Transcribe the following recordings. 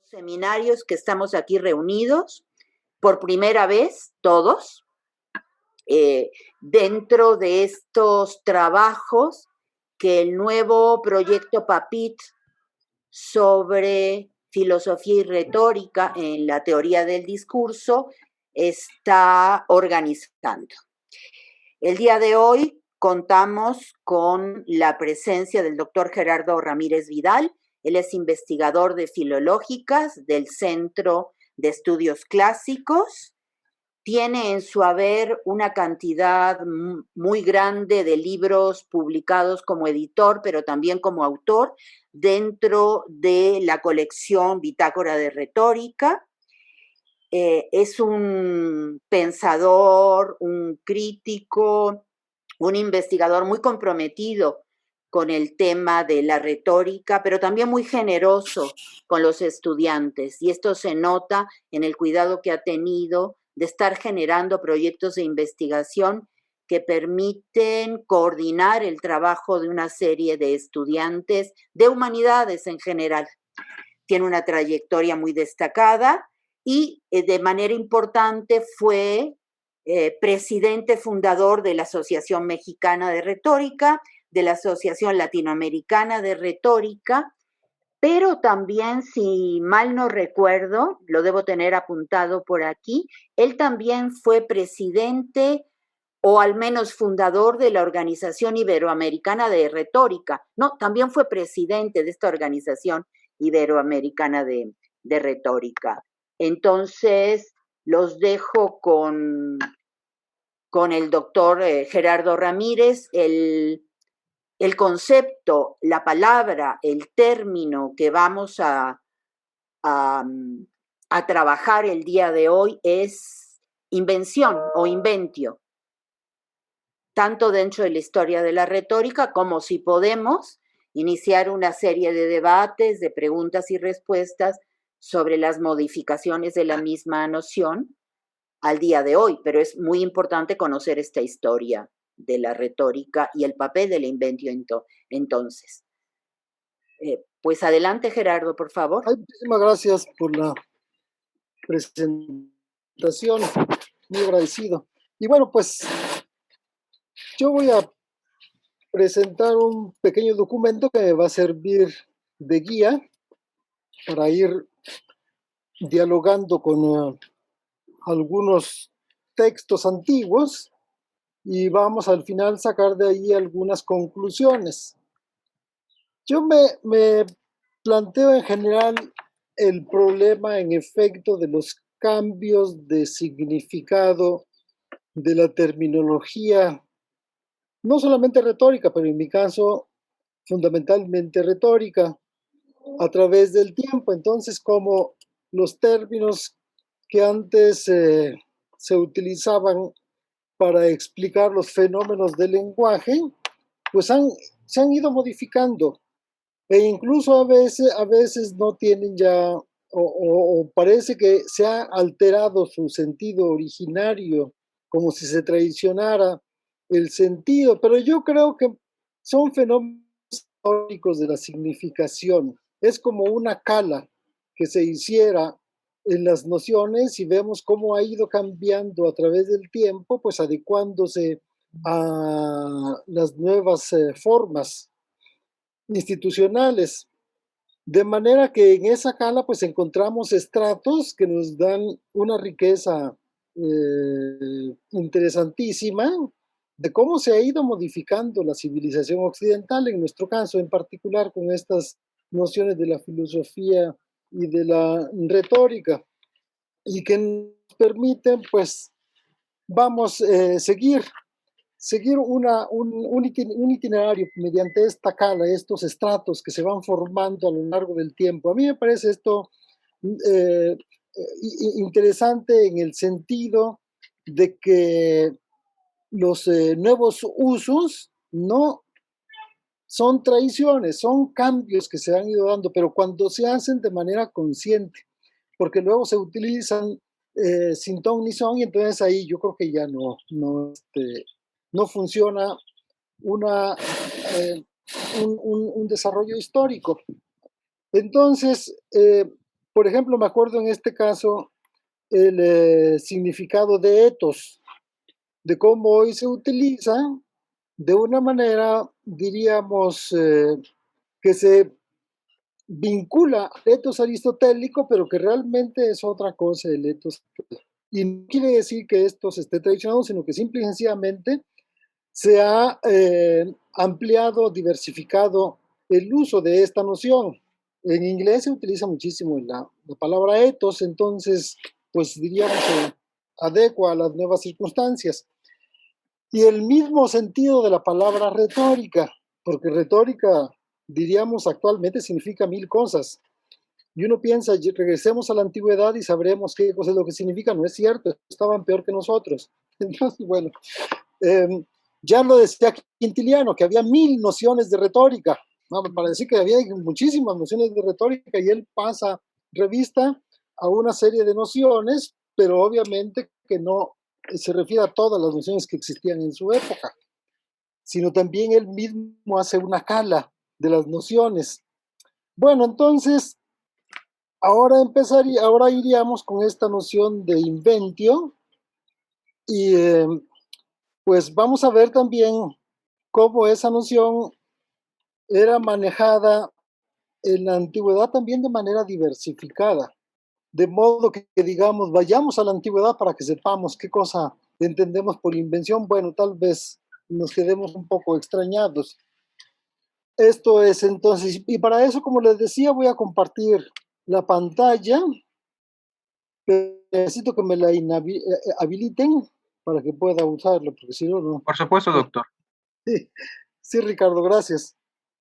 Seminarios que estamos aquí reunidos por primera vez, todos, dentro de estos trabajos que el nuevo proyecto PAPIT sobre filosofía y retórica en la teoría del discurso está organizando. El día de hoy contamos con la presencia del doctor Gerardo Ramírez Vidal. Él es investigador de filológicas del Centro de Estudios Clásicos. Tiene en su haber una cantidad muy grande de libros publicados como editor, pero también como autor, dentro de la colección Bitácora de Retórica. Es un pensador, un crítico, un investigador muy comprometido con el tema de la retórica, pero también muy generoso con los estudiantes. Y esto se nota en el cuidado que ha tenido de estar generando proyectos de investigación que permiten coordinar el trabajo de una serie de estudiantes de humanidades en general. Tiene una trayectoria muy destacada y de manera importante fue presidente fundador de la Asociación Mexicana de Retórica, de la Asociación Latinoamericana de Retórica, pero también, si mal no recuerdo, lo debo tener apuntado por aquí, él también fue presidente o al menos fundador de la Organización Iberoamericana de Retórica. No, también fue presidente de esta Organización Iberoamericana de Retórica. Entonces, los dejo con el doctor Gerardo Ramírez. El concepto, la palabra, el término que vamos a trabajar el día de hoy es invención o inventio, tanto dentro de la historia de la retórica como si podemos iniciar una serie de debates, de preguntas y respuestas sobre las modificaciones de la misma noción al día de hoy, pero es muy importante conocer esta historia de la retórica y el papel de la inventio entonces. Pues adelante, Gerardo, por favor. Ay, muchísimas gracias por la presentación, muy agradecido. Y bueno, pues yo voy a presentar un pequeño documento que me va a servir de guía para ir dialogando con algunos textos antiguos y vamos al final sacar de ahí algunas conclusiones. Yo me planteo en general el problema en efecto de los cambios de significado de la terminología, no solamente retórica, pero en mi caso fundamentalmente retórica, a través del tiempo. Entonces, como los términos que antes se utilizaban para explicar los fenómenos del lenguaje, pues se han ido modificando e incluso a veces no tienen ya, o parece que se ha alterado su sentido originario, como si se traicionara el sentido, pero yo creo que son fenómenos históricos de la significación. Es como una cala que se hiciera en las nociones y vemos cómo ha ido cambiando a través del tiempo, pues adecuándose a las nuevas formas institucionales. De manera que en esa cala pues encontramos estratos que nos dan una riqueza interesantísima de cómo se ha ido modificando la civilización occidental, en nuestro caso en particular con estas nociones de la filosofía y de la retórica, y que nos permiten pues vamos seguir un itinerario mediante esta cala, estos estratos que se van formando a lo largo del tiempo. A mí me parece esto interesante en el sentido de que los nuevos usos no son traiciones, son cambios que se han ido dando, pero cuando se hacen de manera consciente, porque luego se utilizan sin ton ni son, y entonces ahí yo creo que ya no funciona un desarrollo histórico. Entonces, por ejemplo, me acuerdo en este caso el significado de etos, de cómo hoy se utiliza de una manera, diríamos, que se vincula al etos aristotélico, pero que realmente es otra cosa el etos. Y no quiere decir que esto se esté traicionando, sino que simple y sencillamente se ha ampliado, diversificado el uso de esta noción. En inglés se utiliza muchísimo la palabra ethos, entonces, pues diríamos, se adecua a las nuevas circunstancias. Y el mismo sentido de la palabra retórica, porque retórica, diríamos, actualmente significa mil cosas. Y uno piensa, regresemos a la antigüedad y sabremos qué cosa es lo que significa. No es cierto, estaban peor que nosotros. Entonces, bueno, ya lo decía Quintiliano, que había 1000 nociones de retórica, ¿no? Para decir que había muchísimas nociones de retórica, y él pasa revista a una serie de nociones, pero obviamente que no se refiere a todas las nociones que existían en su época, sino también él mismo hace una cala de las nociones. Bueno, entonces, ahora iríamos con esta noción de inventio, y pues vamos a ver también cómo esa noción era manejada en la antigüedad también de manera diversificada. De modo que, digamos, vayamos a la antigüedad para que sepamos qué cosa entendemos por invención. Bueno, tal vez nos quedemos un poco extrañados. Esto es entonces, y para eso, como les decía, voy a compartir la pantalla. Necesito que me la habiliten para que pueda usarlo, porque si no, no. Por supuesto, doctor. Sí, sí, Ricardo, gracias.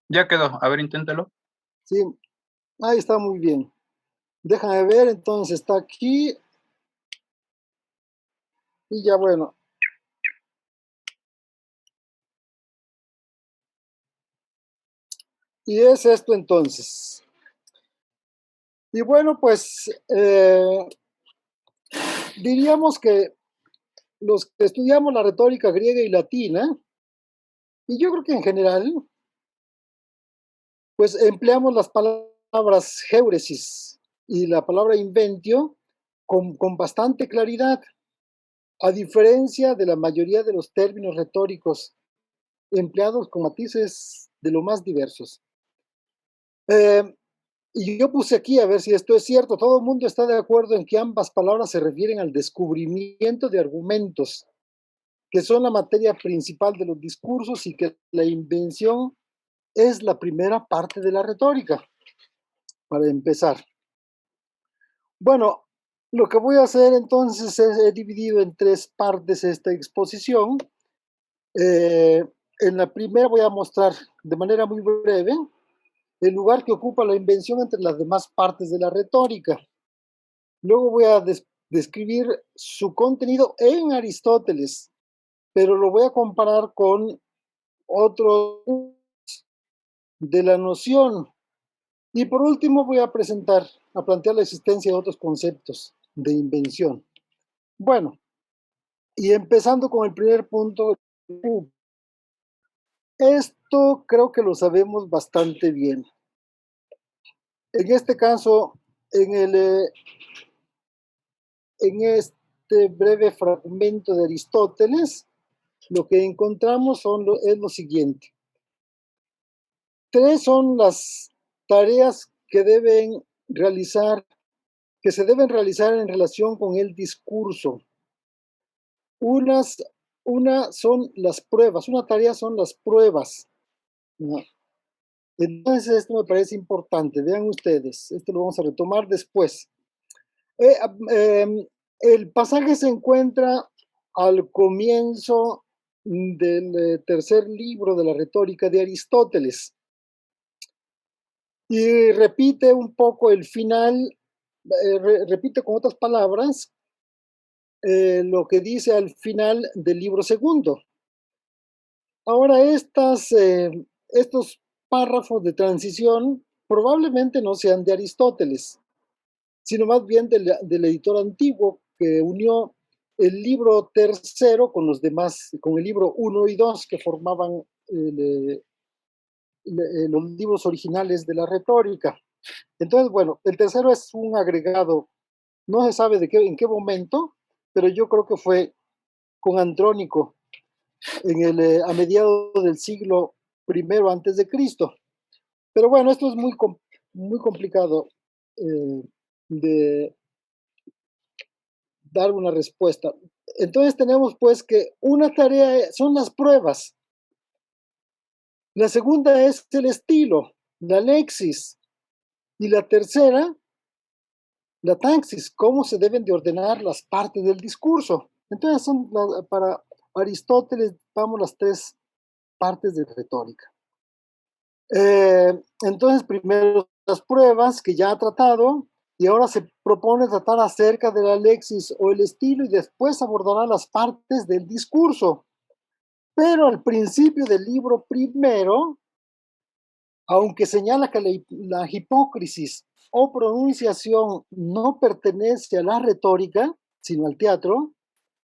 Ya quedó. A ver, inténtalo. Sí, ahí está, muy bien. Déjame ver, entonces está aquí. Y ya, bueno. Y es esto entonces. Y bueno, pues diríamos que los que estudiamos la retórica griega y latina, y yo creo que en general, pues empleamos las palabras géuresis y la palabra inventio con bastante claridad, a diferencia de la mayoría de los términos retóricos empleados con matices de lo más diversos. Y yo puse aquí a ver si esto es cierto. Todo el mundo está de acuerdo en que ambas palabras se refieren al descubrimiento de argumentos, que son la materia principal de los discursos, y que la invención es la primera parte de la retórica, para empezar. Bueno, lo que voy a hacer entonces es, he dividido en 3 partes esta exposición. En la primera voy a mostrar de manera muy breve el lugar que ocupa la invención entre las demás partes de la retórica. Luego voy a describir su contenido en Aristóteles, pero lo voy a comparar con otros de la noción. Y por último voy a plantear la existencia de otros conceptos de invención. Bueno, y empezando con el primer punto, esto creo que lo sabemos bastante bien. En este caso, en este breve fragmento de Aristóteles, lo que encontramos es lo siguiente. 3 son las tareas que se deben realizar en relación con el discurso. Una son las pruebas, una tarea son las pruebas, ¿no? Entonces esto me parece importante. Vean ustedes, esto lo vamos a retomar después. El pasaje se encuentra al comienzo del tercer libro de la retórica de Aristóteles, y repite un poco el final, repite con otras palabras lo que dice al final del libro segundo. Ahora, estos párrafos de transición probablemente no sean de Aristóteles, sino más bien del editor antiguo, que unió el libro tercero con los demás, con el libro 1 y 2, que formaban los libros originales de la retórica. Entonces, bueno, el tercero es un agregado, no se sabe en qué momento, pero yo creo que fue con Andrónico a mediados del siglo I antes de Cristo. Pero bueno, esto es muy complicado de dar una respuesta. Entonces tenemos pues que una tarea son las pruebas. La segunda es el estilo, la lexis. Y la tercera, la taxis, cómo se deben de ordenar las partes del discurso. Entonces para Aristóteles, vamos las tres partes de retórica. Entonces, primero las pruebas que ya ha tratado, y ahora se propone tratar acerca de la lexis o el estilo, y después abordará las partes del discurso. Pero al principio del libro primero, aunque señala que la hipócrisis o pronunciación no pertenece a la retórica, sino al teatro,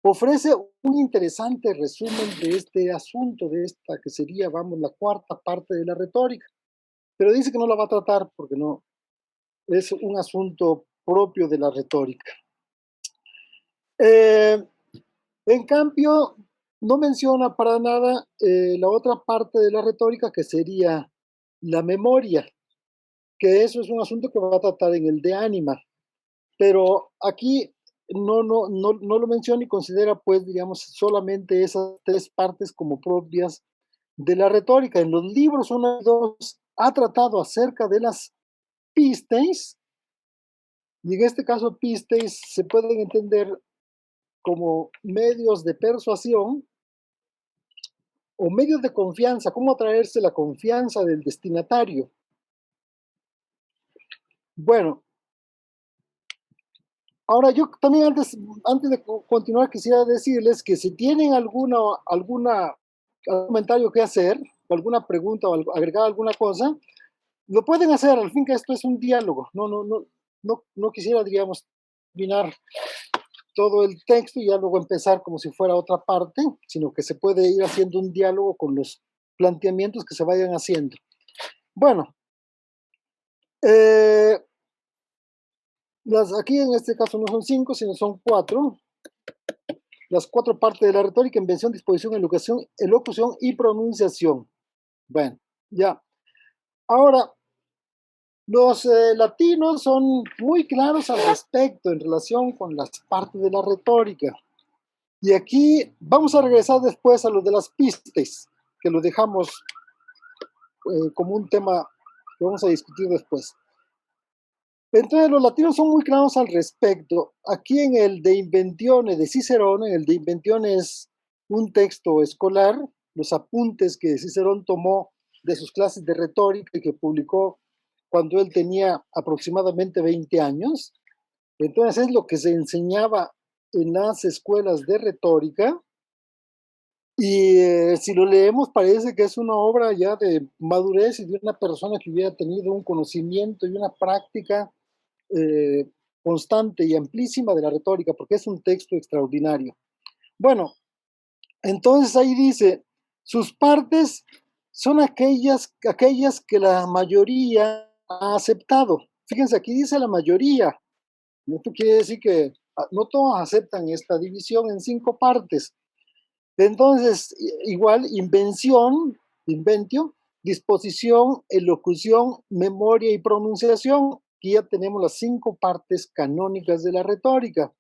ofrece un interesante resumen de este asunto, de esta que sería, vamos, la cuarta parte de la retórica. Pero dice que no la va a tratar porque no es un asunto propio de la retórica. En cambio, no menciona para nada la otra parte de la retórica, que sería la memoria, que eso es un asunto que va a tratar en el de ánima. Pero aquí no lo menciona y considera, pues, digamos, solamente esas tres partes como propias de la retórica. En los libros 1 y 2 ha tratado acerca de las pistes, y en este caso pistes se pueden entender como medios de persuasión o medios de confianza, cómo atraerse la confianza del destinatario. Bueno, ahora yo también antes de continuar quisiera decirles que si tienen algún comentario que hacer, alguna pregunta o agregar alguna cosa, lo pueden hacer. Al fin que esto es un diálogo. No quisiera, digamos, terminar todo el texto y ya luego empezar como si fuera otra parte, sino que se puede ir haciendo un diálogo con los planteamientos que se vayan haciendo. Bueno, aquí en este caso no son 5, sino son 4. Las 4 partes de la retórica: invención, disposición, elocución y pronunciación. Bueno, ya. Ahora, los latinos son muy claros al respecto en relación con las partes de la retórica. Y aquí vamos a regresar después a lo de las pistes, que lo dejamos como un tema que vamos a discutir después. Entonces, los latinos son muy claros al respecto. Aquí en el De Inventione de Cicerón, el De Inventione es un texto escolar, los apuntes que Cicerón tomó de sus clases de retórica y que publicó cuando él tenía aproximadamente 20 años. Entonces, es lo que se enseñaba en las escuelas de retórica. Y si lo leemos parece que es una obra ya de madurez y de una persona que hubiera tenido un conocimiento y una práctica constante y amplísima de la retórica, porque es un texto extraordinario. Bueno, entonces ahí dice, sus partes son aquellas que la mayoría ha aceptado. Fíjense, aquí dice la mayoría. Esto quiere decir que no todos aceptan esta división en 5 partes. Entonces, igual, inventio, disposición, elocución, memoria y pronunciación. Aquí ya tenemos las 5 partes canónicas de la retórica.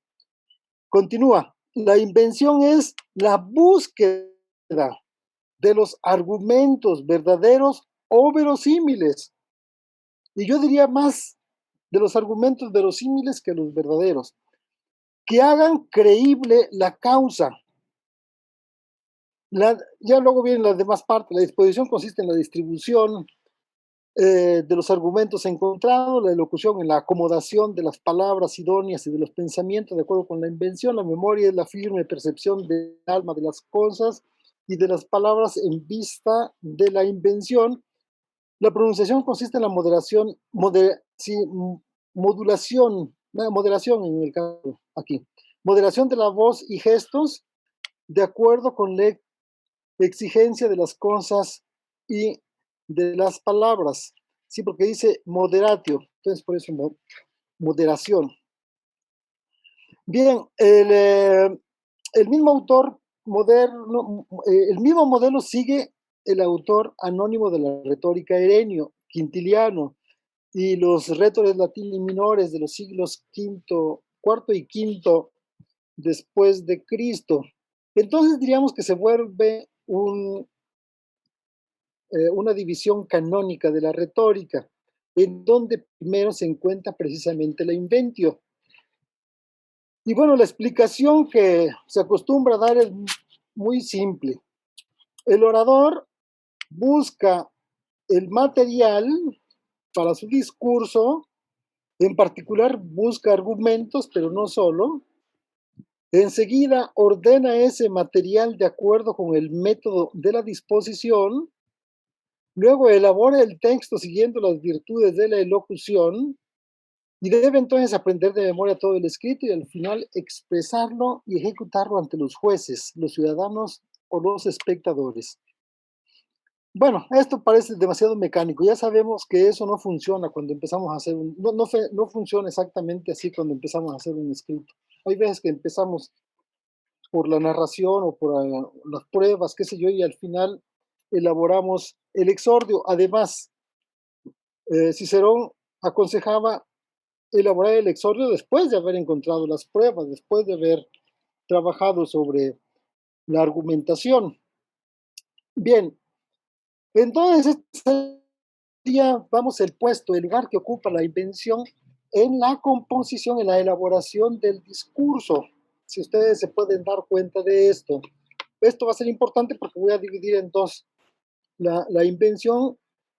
Continúa. La invención es la búsqueda de los argumentos verdaderos o verosímiles. Y yo diría más de los argumentos verosímiles que los verdaderos, que hagan creíble la causa. Ya luego vienen las demás partes. La disposición consiste en la distribución de los argumentos encontrados, la elocución en la acomodación de las palabras idóneas y de los pensamientos de acuerdo con la invención, la memoria es la firme percepción del alma de las cosas y de las palabras en vista de la invención. La pronunciación consiste en la modulación en el caso aquí, moderación de la voz y gestos de acuerdo con la exigencia de las cosas y de las palabras. Sí, porque dice moderatio, entonces por eso moderación. Bien, el mismo autor moderno, el mismo modelo sigue el autor anónimo de la retórica Herenio, Quintiliano, y los rétores latini minores de los siglos cuarto y quinto después de Cristo. Entonces diríamos que se vuelve una división canónica de la retórica, en donde primero se encuentra precisamente la inventio. Y bueno, la explicación que se acostumbra a dar es muy simple. El orador busca el material para su discurso, en particular busca argumentos, pero no solo. Enseguida ordena ese material de acuerdo con el método de la disposición, luego elabora el texto siguiendo las virtudes de la elocución y debe entonces aprender de memoria todo el escrito y al final expresarlo y ejecutarlo ante los jueces, los ciudadanos o los espectadores. Bueno, esto parece demasiado mecánico. Ya sabemos que eso no funciona cuando empezamos a hacer no funciona exactamente así cuando empezamos a hacer un escrito. Hay veces que empezamos por la narración o por las pruebas, qué sé yo, y al final elaboramos el exordio. Además, Cicerón aconsejaba elaborar el exordio después de haber encontrado las pruebas, después de haber trabajado sobre la argumentación. Bien, entonces este día vamos el puesto, el lugar que ocupa la invención en la composición, en la elaboración del discurso. Si ustedes se pueden dar cuenta de esto. Esto va a ser importante porque voy a dividir en dos la invención,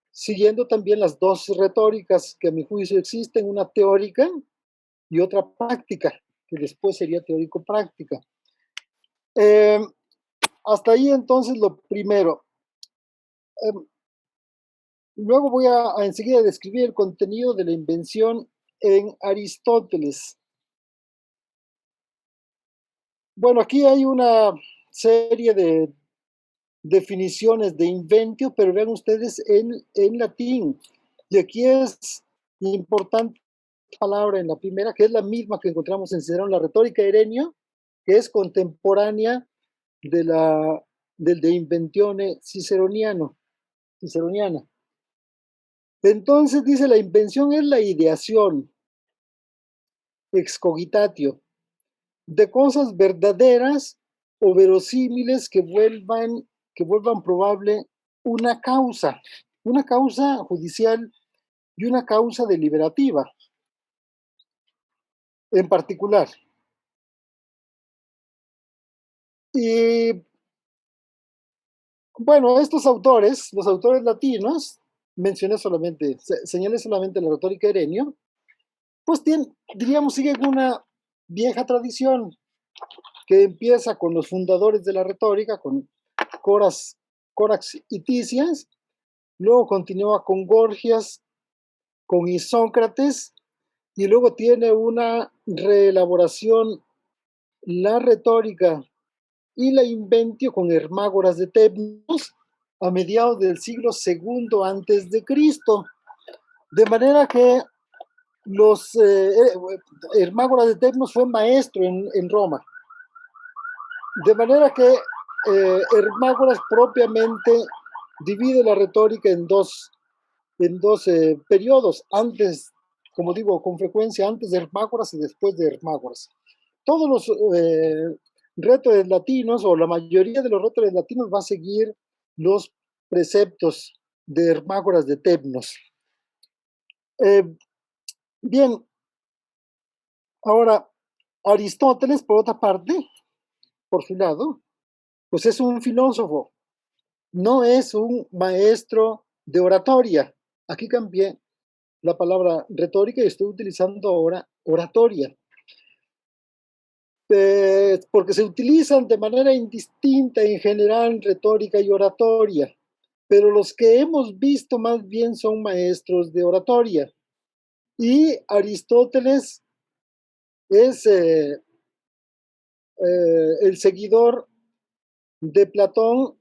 siguiendo también las dos retóricas que a mi juicio existen, una teórica y otra práctica, que después sería teórico-práctica. Hasta ahí entonces lo primero. Luego voy a enseguida describir el contenido de la invención en Aristóteles. Bueno, aquí hay una serie de definiciones de inventio, pero vean ustedes en latín. Y aquí es importante palabra en la primera, que es la misma que encontramos en Cicerón, la retórica Herenio, que es contemporánea del de inventione ciceroniana. Entonces dice, la invención es la ideación, excogitatio, de cosas verdaderas o verosímiles que vuelvan probable una causa judicial y una causa deliberativa en particular. Y bueno, estos autores, los autores latinos, señalé solamente la retórica Herenio, pues diríamos, siguen una vieja tradición que empieza con los fundadores de la retórica, con Corax y Ticias, luego continúa con Gorgias, con Isócrates, y luego tiene una reelaboración, la retórica y la inventio con Hermágoras de Tebnos a mediados del siglo II antes de Cristo. De manera que Hermágoras de Tebnos fue maestro en Roma. De manera que Hermágoras propiamente divide la retórica en dos periodos, antes, como digo, con frecuencia antes de Hermágoras y después de Hermágoras. Todos los rétores latinos, o la mayoría de los rétores latinos, va a seguir los preceptos de Hermágoras de Tebnos. Bien, ahora, Aristóteles, por otra parte, por su lado, pues es un filósofo, no es un maestro de oratoria. Aquí cambié la palabra retórica y estoy utilizando ahora oratoria. Porque se utilizan de manera indistinta en general retórica y oratoria, pero los que hemos visto más bien son maestros de oratoria. Y Aristóteles es el seguidor de Platón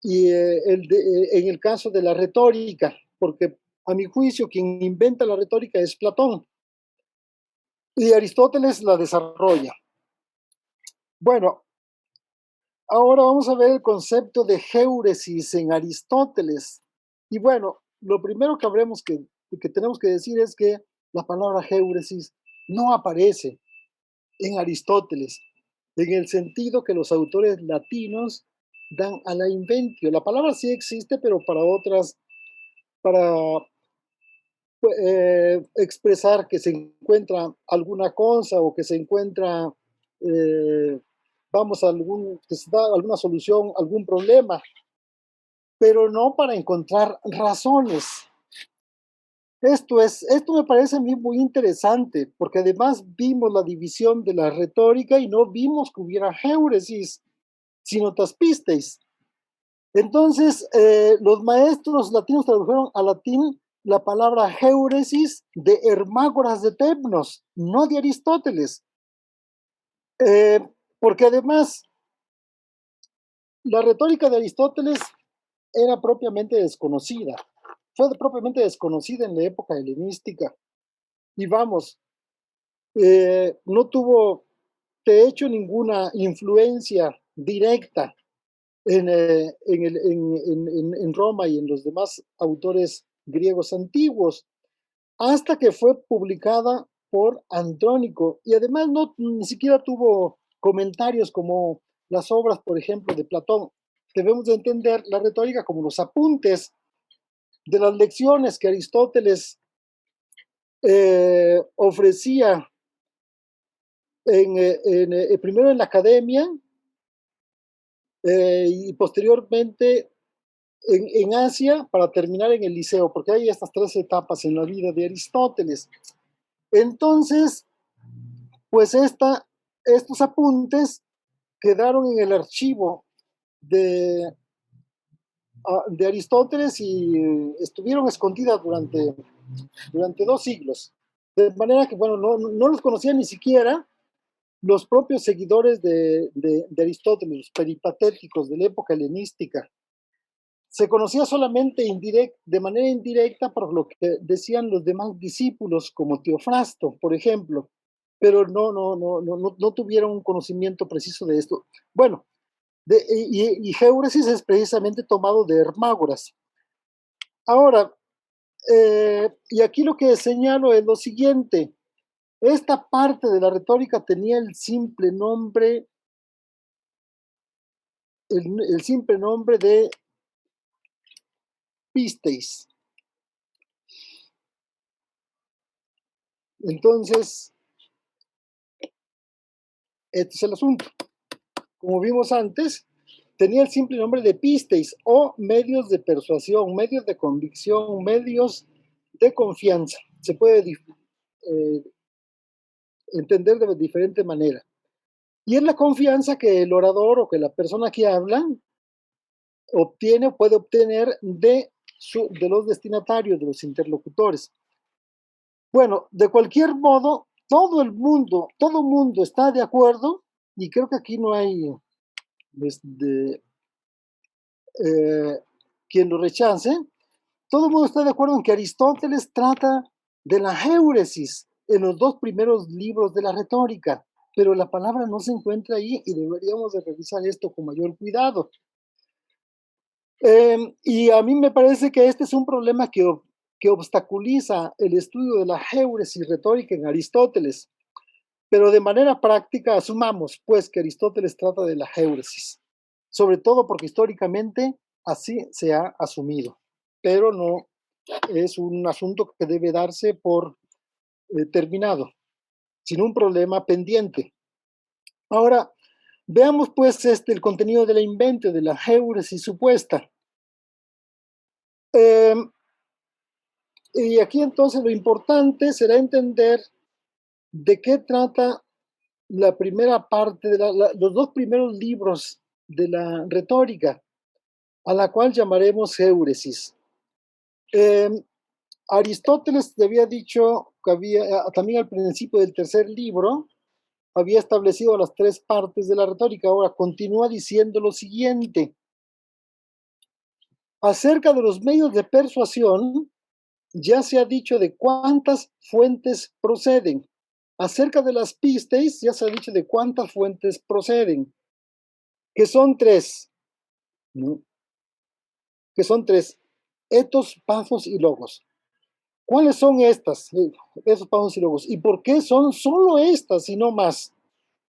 y en el caso de la retórica, porque a mi juicio, quien inventa la retórica es Platón, y Aristóteles la desarrolla. Bueno, ahora vamos a ver el concepto de géuresis en Aristóteles. Y bueno, lo primero que tenemos que decir es que la palabra géuresis no aparece en Aristóteles, en el sentido que los autores latinos dan a la inventio. La palabra sí existe, pero para expresar que se encuentra alguna cosa o que se encuentra, que se da alguna solución, algún problema, pero no para encontrar razones. Esto me parece a mí muy interesante, porque además vimos la división de la retórica y no vimos que hubiera géuresis, sino taspisteis. Entonces, los maestros latinos tradujeron al latín la palabra géuresis de Hermágoras de Tebnos, no de Aristóteles, porque además la retórica de Aristóteles era propiamente desconocida, fue propiamente desconocida en la época helenística, y vamos, no tuvo de hecho ninguna influencia directa en Roma y en los demás autores griegos antiguos, hasta que fue publicada por Andrónico, y además ni siquiera tuvo comentarios como las obras, por ejemplo, de Platón. Debemos de entender la retórica como los apuntes de las lecciones que Aristóteles ofrecía primero en la academia y posteriormente en Asia, para terminar en el liceo, porque hay estas tres etapas en la vida de Aristóteles. Entonces, pues estos apuntes quedaron en el archivo de Aristóteles y estuvieron escondidas durante 2 siglos. De manera que, bueno, no los conocían ni siquiera los propios seguidores de Aristóteles, los peripatéticos de la época helenística. Se conocía solamente de manera indirecta por lo que decían los demás discípulos, como Teofrasto, por ejemplo, pero no tuvieron un conocimiento preciso de esto. Bueno, y géuresis es precisamente tomado de Hermágoras. Ahora, y aquí lo que señalo es lo siguiente: esta parte de la retórica tenía el simple nombre de pisteis. Entonces, este es el asunto. Como vimos antes, tenía el simple nombre de pisteis, o medios de persuasión, medios de convicción, medios de confianza. Se puede entender de diferente manera. Y es la confianza que el orador o que la persona que habla puede obtener de los destinatarios, de los interlocutores. Bueno, de cualquier modo, todo mundo está de acuerdo, y creo que aquí no hay quien lo rechace. Todo el mundo está de acuerdo en que Aristóteles trata de la géuresis en los 2 primeros libros de la retórica, pero la palabra no se encuentra ahí y deberíamos de revisar esto con mayor cuidado. Y a mí me parece que este es un problema que obstaculiza el estudio de la géuresis retórica en Aristóteles, pero de manera práctica asumamos pues que Aristóteles trata de la géuresis, sobre todo porque históricamente así se ha asumido, pero no es un asunto que debe darse por terminado, sin un problema pendiente. Ahora, veamos pues el contenido de la inventio, de la géuresis supuesta. Y aquí entonces lo importante será entender de qué trata la primera parte, los 2 primeros libros de la retórica, a la cual llamaremos géuresis. Aristóteles había dicho que también al principio del tercer libro, había establecido las 3 partes de la retórica. Ahora continúa diciendo lo siguiente: acerca de los medios de persuasión, ya se ha dicho de cuántas fuentes proceden. Acerca de las pistes, ya se ha dicho de cuántas fuentes proceden, que son tres, ¿no? Que son tres, etos, pathos y logos. ¿Cuáles son estas, esos pathos y logos? ¿Y por qué son solo estas y no más?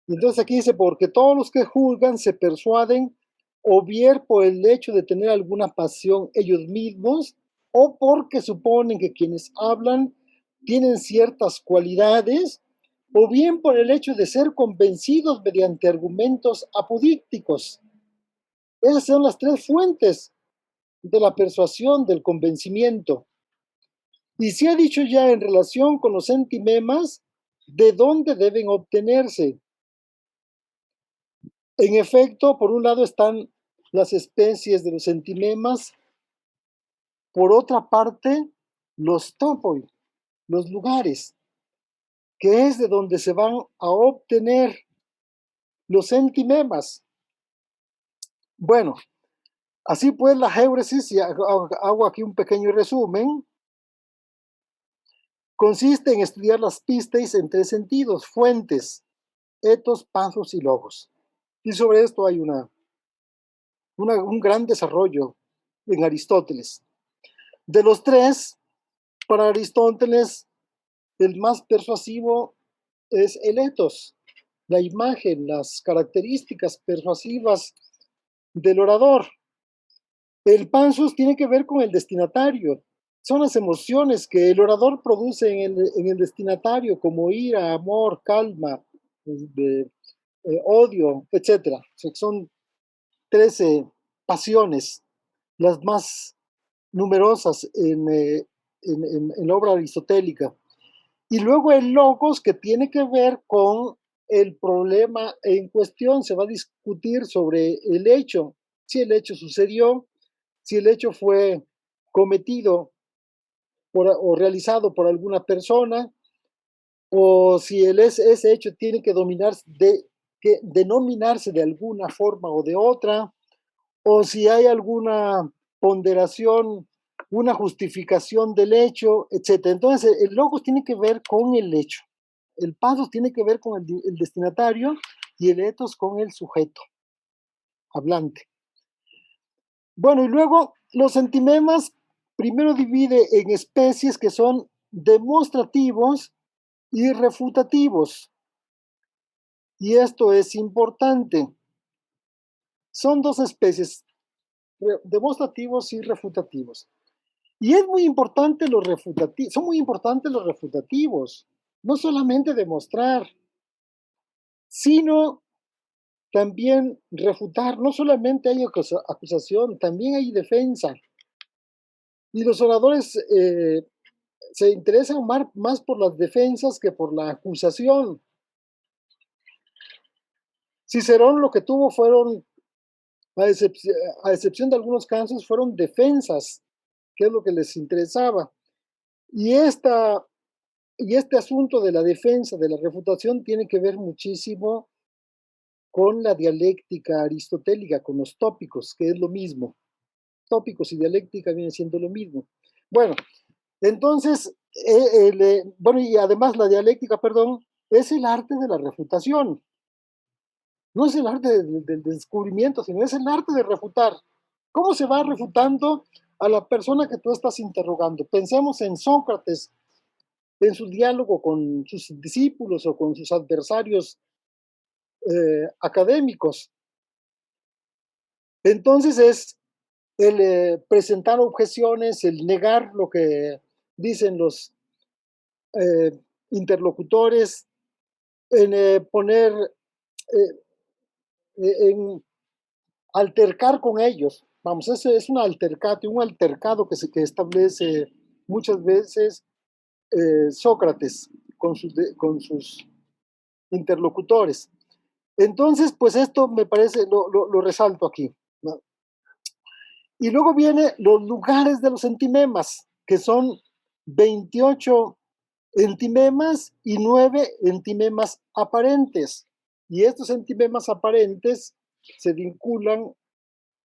Entonces aquí dice, porque todos los que juzgan se persuaden o bien por el hecho de tener alguna pasión ellos mismos, o porque suponen que quienes hablan tienen ciertas cualidades, o bien por el hecho de ser convencidos mediante argumentos apodícticos. Esas son las tres fuentes de la persuasión, del convencimiento. Y se ha dicho ya en relación con los sentimemas de dónde deben obtenerse. En efecto, por un lado están las especies de los sentimemas, por otra parte, los topoi, los lugares, que es de donde se van a obtener los sentimemas. Bueno, así pues la géuresis, y hago aquí un pequeño resumen, consiste en estudiar las pistes en tres sentidos, fuentes, etos, pathos y logos. Y sobre esto hay un gran desarrollo en Aristóteles. De los tres, para Aristóteles, el más persuasivo es el etos, la imagen, las características persuasivas del orador. El pansus tiene que ver con el destinatario. Son las emociones que el orador produce en el destinatario, como ira, amor, calma, odio, etc. O sea, son 13 pasiones, las más numerosas en la obra aristotélica. Y luego el logos, que tiene que ver con el problema en cuestión. Se va a discutir sobre el hecho, si el hecho sucedió, si el hecho fue cometido o realizado por alguna persona, o si ese hecho tiene que denominarse de alguna forma o de otra, o si hay alguna ponderación, una justificación del hecho, etc. Entonces, el logos tiene que ver con el hecho, el pathos tiene que ver con el destinatario y el ethos con el sujeto hablante. Bueno, y luego los sentimemas primero divide en especies que son demostrativos y refutativos. Y esto es importante. Son dos especies, demostrativos y refutativos. Y es muy importante los refutativos, son muy importantes los refutativos, no solamente demostrar, sino también refutar. No solamente hay acusación, también hay defensa. Y los oradores se interesan más por las defensas que por la acusación. Cicerón lo que tuvo fueron, a excepción de algunos casos, fueron defensas, que es lo que les interesaba. Y este asunto de la defensa, de la refutación, tiene que ver muchísimo con la dialéctica aristotélica, con los tópicos, que es lo mismo. Tópicos y dialéctica vienen siendo lo mismo. Bueno, entonces, bueno, y además la dialéctica, perdón, es el arte de la refutación. No es el arte del descubrimiento, sino es el arte de refutar. ¿Cómo se va refutando a la persona que tú estás interrogando? Pensemos en Sócrates, en su diálogo con sus discípulos o con sus adversarios académicos. Entonces es el presentar objeciones, el negar lo que dicen los interlocutores, en poner, en altercar con ellos. Vamos, ese es un altercado que establece muchas veces Sócrates con sus interlocutores. Entonces, pues esto me parece, lo resalto aquí, ¿no? Y luego vienen los lugares de los entimemas, que son 28 entimemas y 9 entimemas aparentes. Y estos entimemas aparentes se vinculan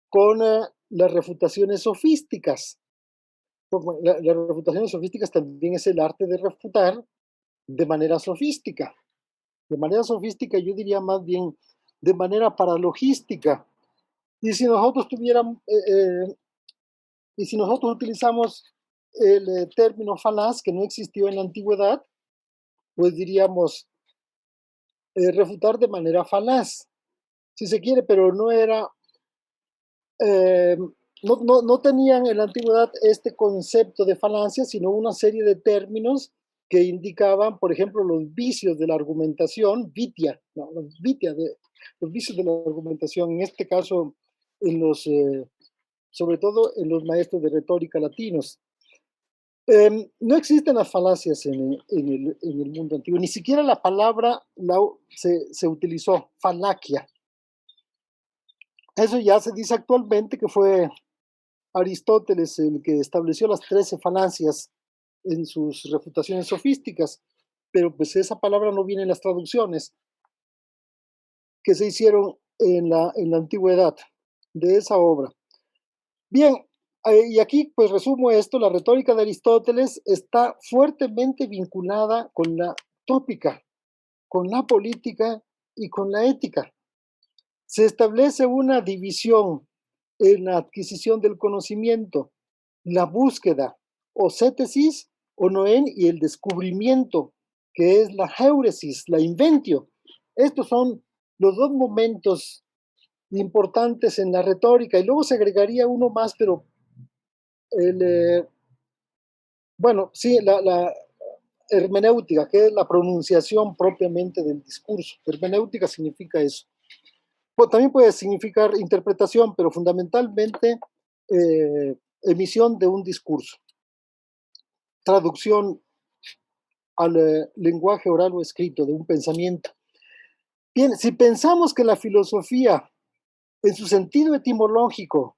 con las refutaciones sofísticas. Las refutaciones sofísticas también es el arte de refutar de manera sofística. De manera sofística, yo diría más bien de manera paralogística. Y si nosotros tuviéramos, y si nosotros utilizamos el término falaz, que no existió en la antigüedad, pues diríamos refutar de manera falaz, si se quiere, pero no era, eh, no tenían en la antigüedad este concepto de falacia, sino una serie de términos que indicaban, por ejemplo, los vicios de la argumentación, vitia, ¿no? Los vicios de la argumentación, en este caso, sobre todo en los maestros de retórica latinos. No existen las falacias en el mundo antiguo, ni siquiera la palabra se utilizó, falaquia. Eso ya se dice actualmente que fue Aristóteles el que estableció las 13 falacias en sus refutaciones sofísticas, pero pues esa palabra no viene en las traducciones que se hicieron en la antigüedad de esa obra. Bien, y aquí pues resumo esto, la retórica de Aristóteles está fuertemente vinculada con la tópica, con la política y con la ética. Se establece una división en la adquisición del conocimiento, la búsqueda o cétesis o noen y el descubrimiento, que es la géuresis, la inventio. Estos son los dos momentos importantes en la retórica y luego se agregaría uno más, pero bueno, sí, la hermenéutica, que es la pronunciación propiamente del discurso. Hermenéutica significa eso. Pues también puede significar interpretación, pero fundamentalmente emisión de un discurso, traducción al lenguaje oral o escrito de un pensamiento. Bien, si pensamos que la filosofía, en su sentido etimológico,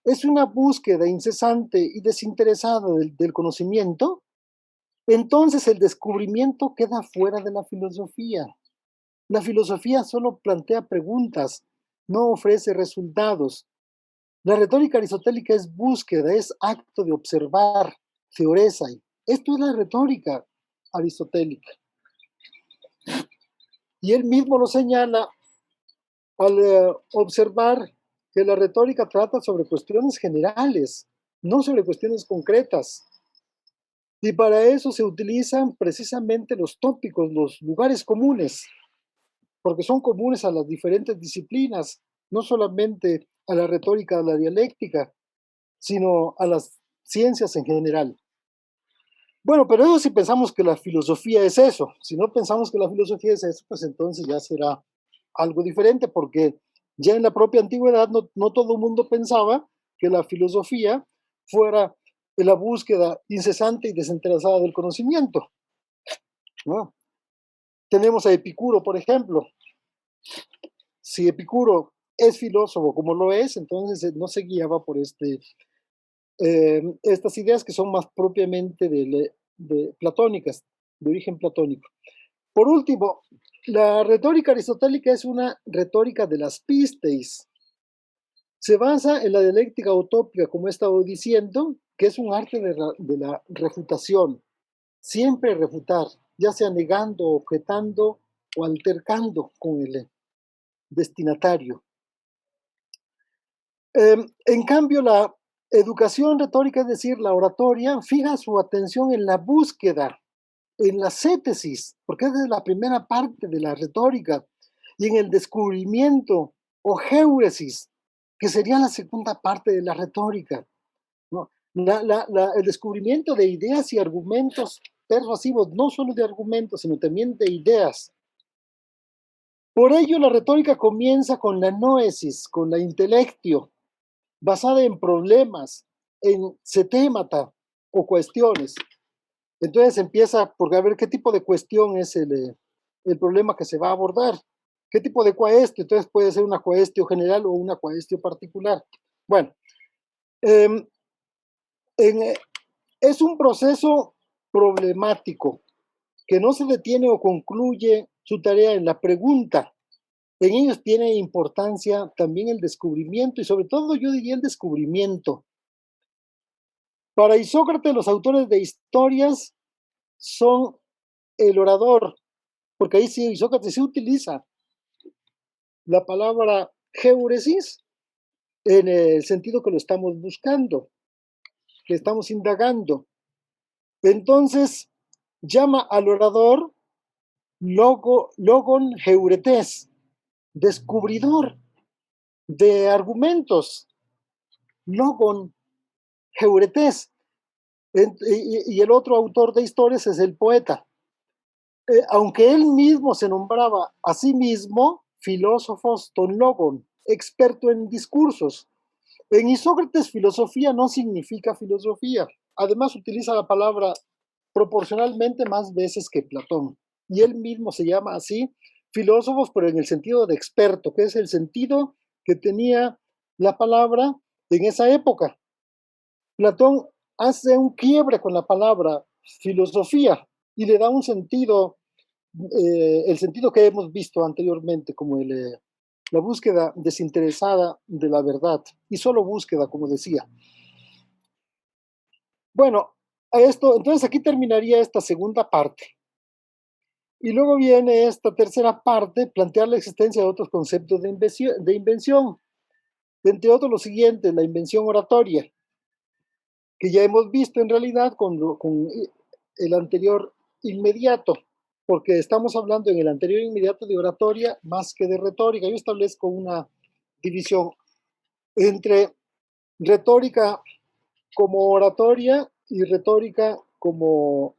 es una búsqueda incesante y desinteresada del conocimiento, entonces el descubrimiento queda fuera de la filosofía. La filosofía solo plantea preguntas, no ofrece resultados. La retórica aristotélica es búsqueda, es acto de observar, teoreza. Esto es la retórica aristotélica. Y él mismo lo señala al observar que la retórica trata sobre cuestiones generales, no sobre cuestiones concretas. Y para eso se utilizan precisamente los tópicos, los lugares comunes, porque son comunes a las diferentes disciplinas, no solamente a la retórica, a la dialéctica, sino a las ciencias en general. Bueno, pero eso si pensamos que la filosofía es eso. Si no pensamos que la filosofía es eso, pues entonces ya será algo diferente, porque ya en la propia antigüedad no todo el mundo pensaba que la filosofía fuera la búsqueda incesante y desinteresada del conocimiento, ¿no? Tenemos a Epicuro, por ejemplo. Si Epicuro es filósofo como lo es, entonces no se guiaba por estas ideas que son más propiamente de platónicas, de origen platónico. Por último, la retórica aristotélica es una retórica de las pisteis. Se basa en la dialéctica utópica, como he estado diciendo, que es un arte de la refutación. Siempre refutar, ya sea negando, objetando o altercando con el destinatario. En cambio, la educación retórica, es decir, la oratoria, fija su atención en la búsqueda, en la cétesis, porque esa es la primera parte de la retórica, y en el descubrimiento o géuresis, que sería la segunda parte de la retórica, ¿no? El descubrimiento de ideas y argumentos persuasivos, no solo de argumentos, sino también de ideas. Por ello, la retórica comienza con la noesis, con la intelectio, basada en problemas, en setémata o cuestiones. Entonces empieza por ver qué tipo de cuestión es el problema que se va a abordar, qué tipo de cuaestio. Entonces puede ser una cuaestio general o una cuaestio particular. Bueno, eh, es un proceso problemático que no se detiene o concluye su tarea en la pregunta. En ellos tiene importancia también el descubrimiento y sobre todo yo diría el descubrimiento. Para Isócrates, los autores de historias son el orador, porque ahí sí, Isócrates sí utiliza la palabra géuresis en el sentido que lo estamos buscando, que estamos indagando. Entonces, llama al orador logon heuretes, descubridor de argumentos, logon heuretes. Y el otro autor de historias es el poeta. Aunque él mismo se nombraba a sí mismo filósofos ton logon, experto en discursos. En Isócrates, filosofía no significa filosofía. Además, utiliza la palabra proporcionalmente más veces que Platón. Y él mismo se llama así, filósofos, pero en el sentido de experto, que es el sentido que tenía la palabra en esa época. Platón hace un quiebre con la palabra filosofía y le da un sentido, el sentido que hemos visto anteriormente, como la búsqueda desinteresada de la verdad, y solo búsqueda, como decía. Bueno, entonces aquí terminaría esta segunda parte. Y luego viene esta tercera parte, plantear la existencia de otros conceptos de invención. Entre otros, lo siguiente, la invención oratoria, que ya hemos visto en realidad con el anterior inmediato, porque estamos hablando en el anterior inmediato de oratoria más que de retórica. Yo establezco una división entre retórica como oratoria y retórica como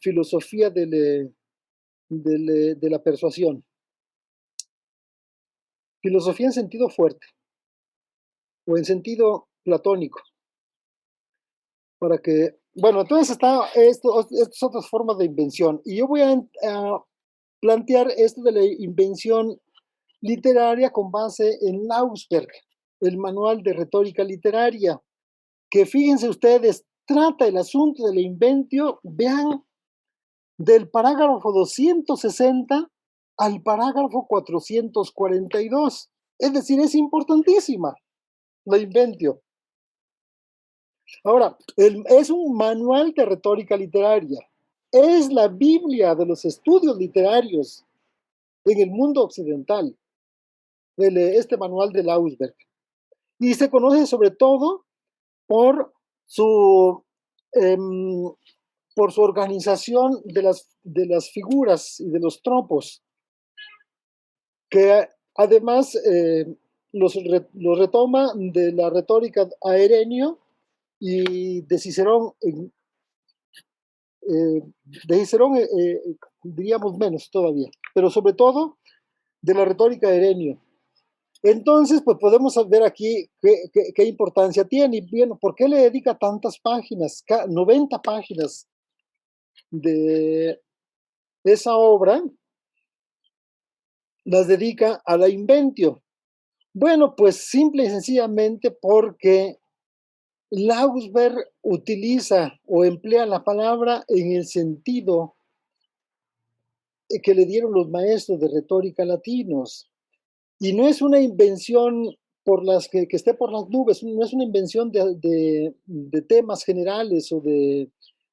filosofía de la persuasión. Filosofía en sentido fuerte o en sentido platónico. Para que, bueno, entonces está estas otras formas de invención. Y yo voy a plantear esto de la invención literaria con base en Lausberg, el manual de retórica literaria, que fíjense ustedes, trata el asunto de la inventio, vean, del parágrafo 260 al parágrafo 442. Es decir, es importantísima la inventio. Ahora, es un manual de retórica literaria. Es la Biblia de los estudios literarios en el mundo occidental, este manual de Lausberg. Y se conoce sobre todo por su, por su organización de las figuras y de los tropos, que además los retoma de la retórica a Herenio y de Cicerón, diríamos menos todavía, pero sobre todo de la retórica de Herenio. Entonces, pues podemos ver aquí qué importancia tiene. Y bien, ¿por qué le dedica tantas páginas? 90 páginas de esa obra las dedica a la inventio. Bueno, pues simple y sencillamente porque Lausberg utiliza o emplea la palabra en el sentido que le dieron los maestros de retórica latinos. Y no es una invención por las que esté por las nubes, no es una invención de temas generales o de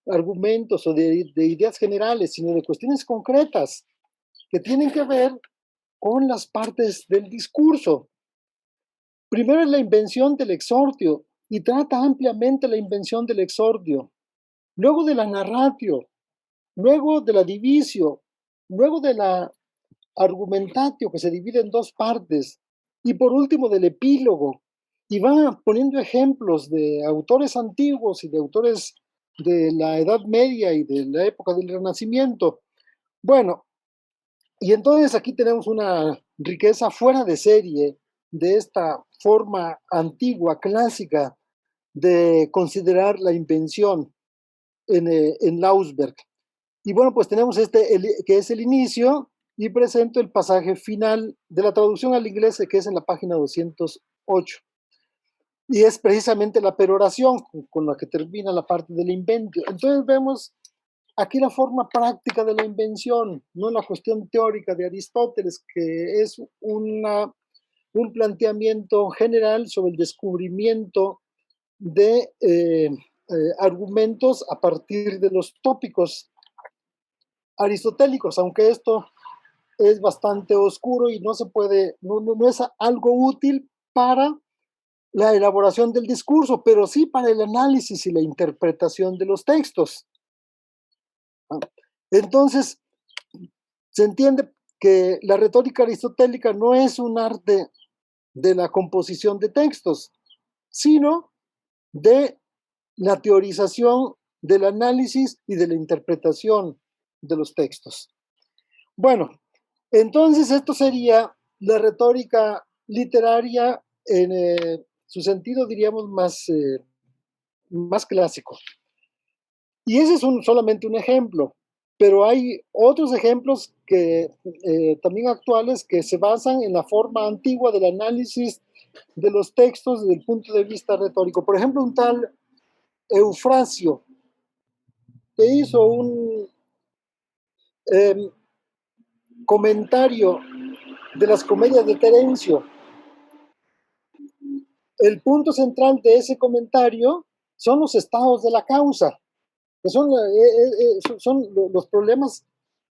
argumentos o de ideas generales, sino de cuestiones concretas que tienen que ver con las partes del discurso. Primero es la invención del exordio y trata ampliamente la invención del exordio, luego de la narratio, luego de la divisio, luego de la argumentatio, que se divide en dos partes, y por último del epílogo, y va poniendo ejemplos de autores antiguos y de autores de la Edad Media y de la época del Renacimiento. Bueno, y entonces aquí tenemos una riqueza fuera de serie de esta forma antigua, clásica, de considerar la invención en Lausberg. Y bueno, pues tenemos que es el inicio, y presento el pasaje final de la traducción al inglés, que es en la página 208. Y es precisamente la peroración con la que termina la parte del inventio. Entonces vemos aquí la forma práctica de la invención, no la cuestión teórica de Aristóteles, que es un planteamiento general sobre el descubrimiento de argumentos a partir de los tópicos aristotélicos, aunque esto es bastante oscuro y no se puede, no es algo útil para la elaboración del discurso, pero sí para el análisis y la interpretación de los textos. Entonces, se entiende que la retórica aristotélica no es un arte de la composición de textos, sino de la teorización, del análisis y de la interpretación de los textos. Bueno, entonces esto sería la retórica literaria en su sentido, diríamos, más clásico. Y ese es solamente un ejemplo, pero hay otros ejemplos que también actuales que se basan en la forma antigua del análisis de los textos desde el punto de vista retórico. Por ejemplo, un tal Eufrasio, que hizo un comentario de las comedias de Terencio. El punto central de ese comentario son los estados de la causa, que son los problemas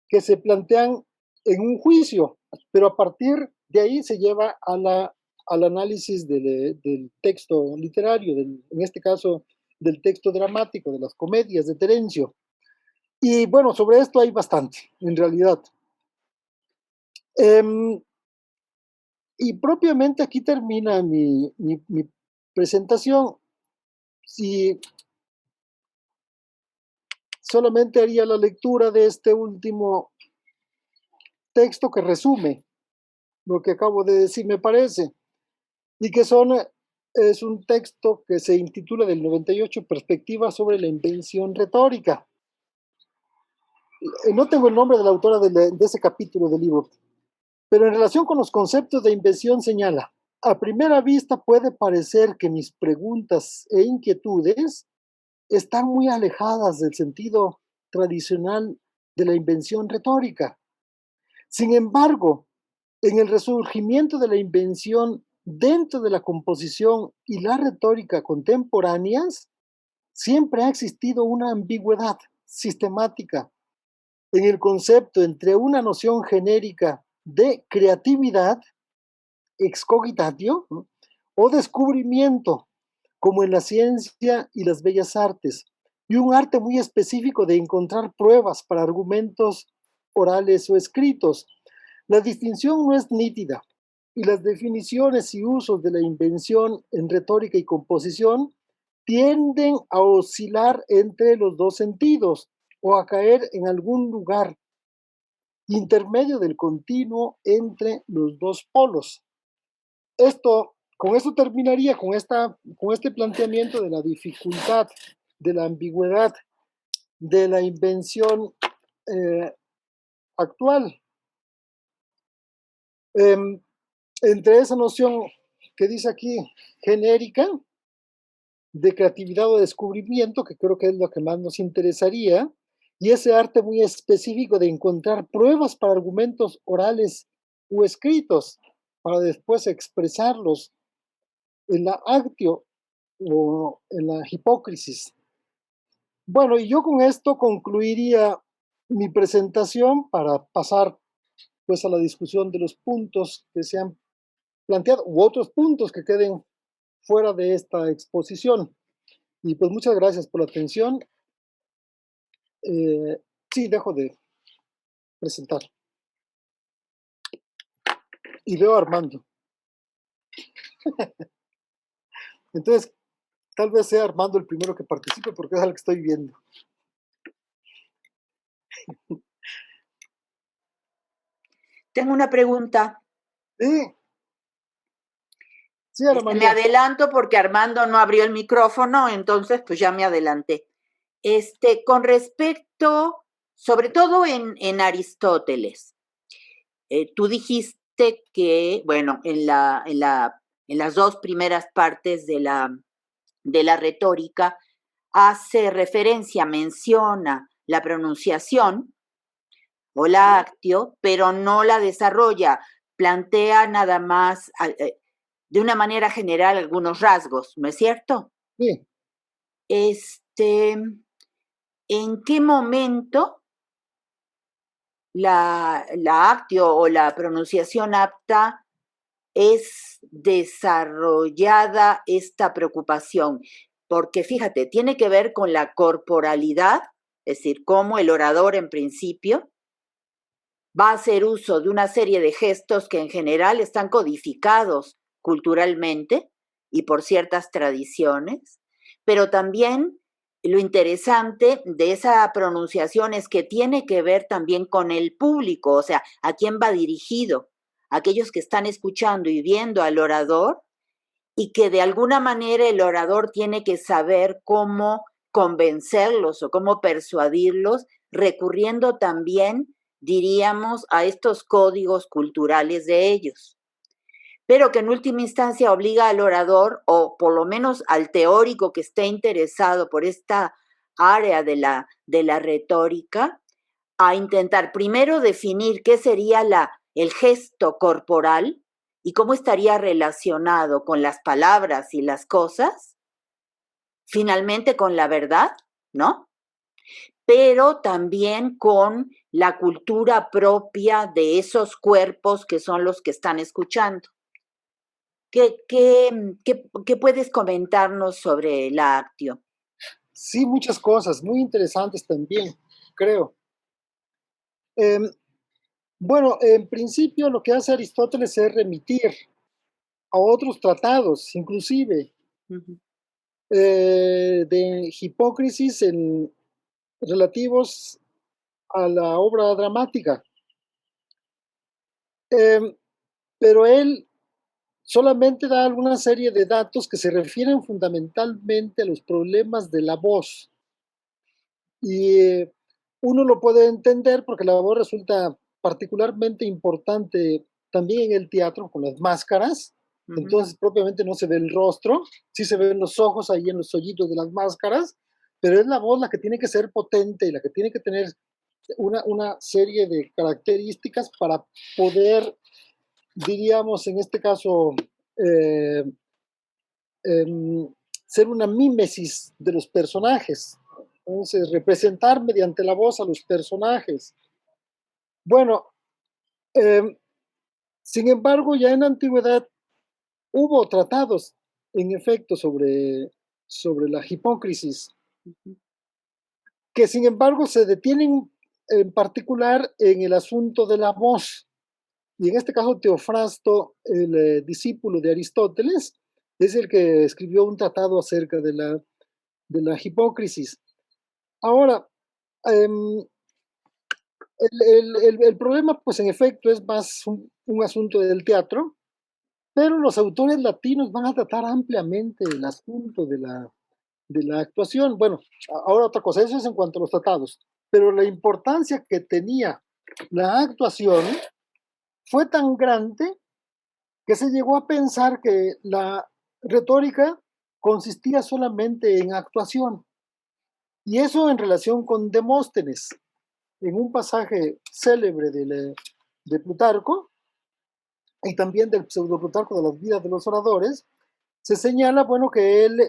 que se plantean en un juicio, pero a partir de ahí se lleva al análisis del texto literario, en este caso del texto dramático, de las comedias de Terencio. Y bueno, sobre esto hay bastante, en realidad. Y propiamente aquí termina mi presentación. Si solamente haría la lectura de este último texto que resume lo que acabo de decir, me parece, y que es un texto que se intitula del 98, Perspectivas sobre la invención retórica. No tengo el nombre de la autora de ese capítulo del libro, pero en relación con los conceptos de invención señala: a primera vista puede parecer que mis preguntas e inquietudes están muy alejadas del sentido tradicional de la invención retórica. Sin embargo, en el resurgimiento de la invención dentro de la composición y la retórica contemporáneas, siempre ha existido una ambigüedad sistemática en el concepto entre una noción genérica de creatividad, excogitatio, ¿no?, o descubrimiento, como en la ciencia y las bellas artes, y un arte muy específico de encontrar pruebas para argumentos orales o escritos. La distinción no es nítida, y las definiciones y usos de la invención en retórica y composición tienden a oscilar entre los dos sentidos o a caer en algún lugar intermedio del continuo entre los dos polos. Con esto terminaría con este planteamiento de la dificultad, de la ambigüedad, de la invención actual. Entre esa noción que dice aquí, genérica, de creatividad o descubrimiento, que creo que es lo que más nos interesaría, y ese arte muy específico de encontrar pruebas para argumentos orales o escritos, para después expresarlos en la actio o en la hipócrisis. Bueno, y yo con esto concluiría mi presentación para pasar pues a la discusión de los puntos que se han planteado u otros puntos que queden fuera de esta exposición. Y pues muchas gracias por la atención. Sí, dejo de presentar. Y veo a Armando. Entonces, tal vez sea Armando el primero que participe porque es el que estoy viendo. Tengo una pregunta. Sí. Sí, Armando. Me adelanto porque Armando no abrió el micrófono, entonces pues ya me adelanté. Con respecto, sobre todo en Aristóteles, tú dijiste que, bueno, en las dos primeras partes de la retórica hace referencia, menciona la pronunciación o la actio, pero no la desarrolla, plantea nada más de una manera general algunos rasgos, ¿no es cierto? Sí. ¿En qué momento la actio o la pronunciación apta es desarrollada esta preocupación? Porque fíjate, tiene que ver con la corporalidad, es decir, cómo el orador en principio va a hacer uso de una serie de gestos que en general están codificados culturalmente y por ciertas tradiciones, pero también lo interesante de esa pronunciación es que tiene que ver también con el público, o sea, a quién va dirigido, aquellos que están escuchando y viendo al orador, y que de alguna manera el orador tiene que saber cómo convencerlos o cómo persuadirlos, recurriendo también, diríamos, a estos códigos culturales de ellos, pero que en última instancia obliga al orador, o por lo menos al teórico que esté interesado por esta área de la retórica, a intentar primero definir qué sería el gesto corporal y cómo estaría relacionado con las palabras y las cosas, finalmente con la verdad, ¿no? Pero también con la cultura propia de esos cuerpos que son los que están escuchando. ¿Qué puedes comentarnos sobre la actio? Sí, muchas cosas muy interesantes también, creo. Bueno, en principio lo que hace Aristóteles es remitir a otros tratados, inclusive de Hipócrisis relativos a la obra dramática. Pero él solamente da alguna serie de datos que se refieren fundamentalmente a los problemas de la voz. Y uno lo puede entender porque la voz resulta particularmente importante también en el teatro con las máscaras. Entonces propiamente no se ve el rostro, sí se ven los ojos ahí en los hoyitos de las máscaras, pero es la voz la que tiene que ser potente y la que tiene que tener una serie de características para poder, diríamos en este caso, eh, ser una mímesis de los personajes. Entonces, representar mediante la voz a los personajes. Bueno, sin embargo, ya en la antigüedad hubo tratados, en efecto, sobre la hipócrisis, que sin embargo se detienen en particular en el asunto de la voz. Y en este caso, Teofrasto, el discípulo de Aristóteles, es el que escribió un tratado acerca de la hipócrisis. Ahora, el problema, pues en efecto, es más un asunto del teatro, pero los autores latinos van a tratar ampliamente el asunto de la actuación. Bueno, ahora otra cosa, eso es en cuanto a los tratados, pero la importancia que tenía la actuación fue tan grande que se llegó a pensar que la retórica consistía solamente en actuación. Y eso en relación con Demóstenes, en un pasaje célebre de Plutarco y también del pseudo Plutarco de las vidas de los oradores, se señala, bueno, que él,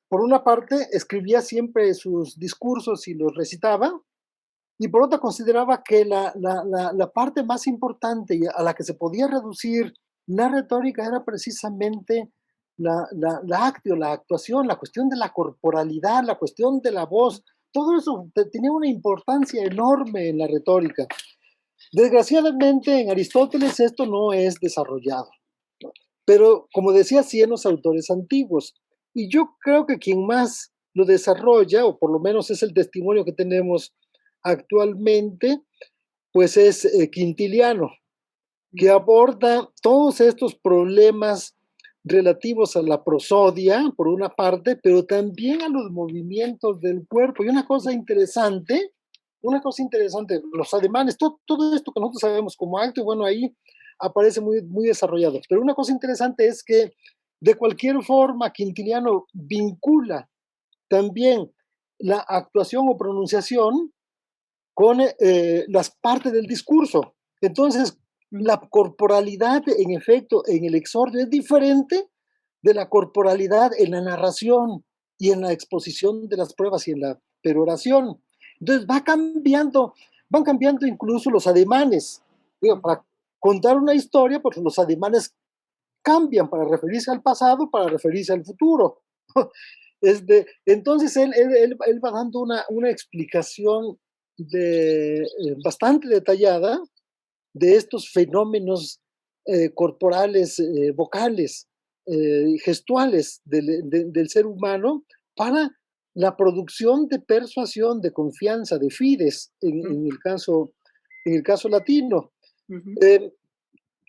por una parte, escribía siempre sus discursos y los recitaba, y por otra consideraba que la parte más importante a la que se podía reducir la retórica era precisamente la actio, la actuación, la cuestión de la corporalidad, la cuestión de la voz. Todo eso tenía una importancia enorme en la retórica. Desgraciadamente en Aristóteles esto no es desarrollado, pero como decía, sí en los autores antiguos. Y yo creo que quien más lo desarrolla, o por lo menos es el testimonio que tenemos actualmente, pues es Quintiliano, que aborda todos estos problemas relativos a la prosodia, por una parte, pero también a los movimientos del cuerpo. Y una cosa interesante, los ademanes, todo esto que nosotros sabemos como acto, y bueno, ahí aparece muy, muy desarrollado. Pero una cosa interesante es que de cualquier forma Quintiliano vincula también la actuación o pronunciación con las partes del discurso. Entonces, La corporalidad, en efecto, en el exordio es diferente de la corporalidad en la narración y en la exposición de las pruebas y en la peroración. Entonces van cambiando incluso los ademanes. Digo, para contar una historia, pues los ademanes cambian para referirse al pasado, para referirse al futuro. Entonces él va dando una explicación bastante detallada de estos fenómenos corporales, vocales, gestuales del ser humano para la producción de persuasión, de confianza, de fides, en el caso latino.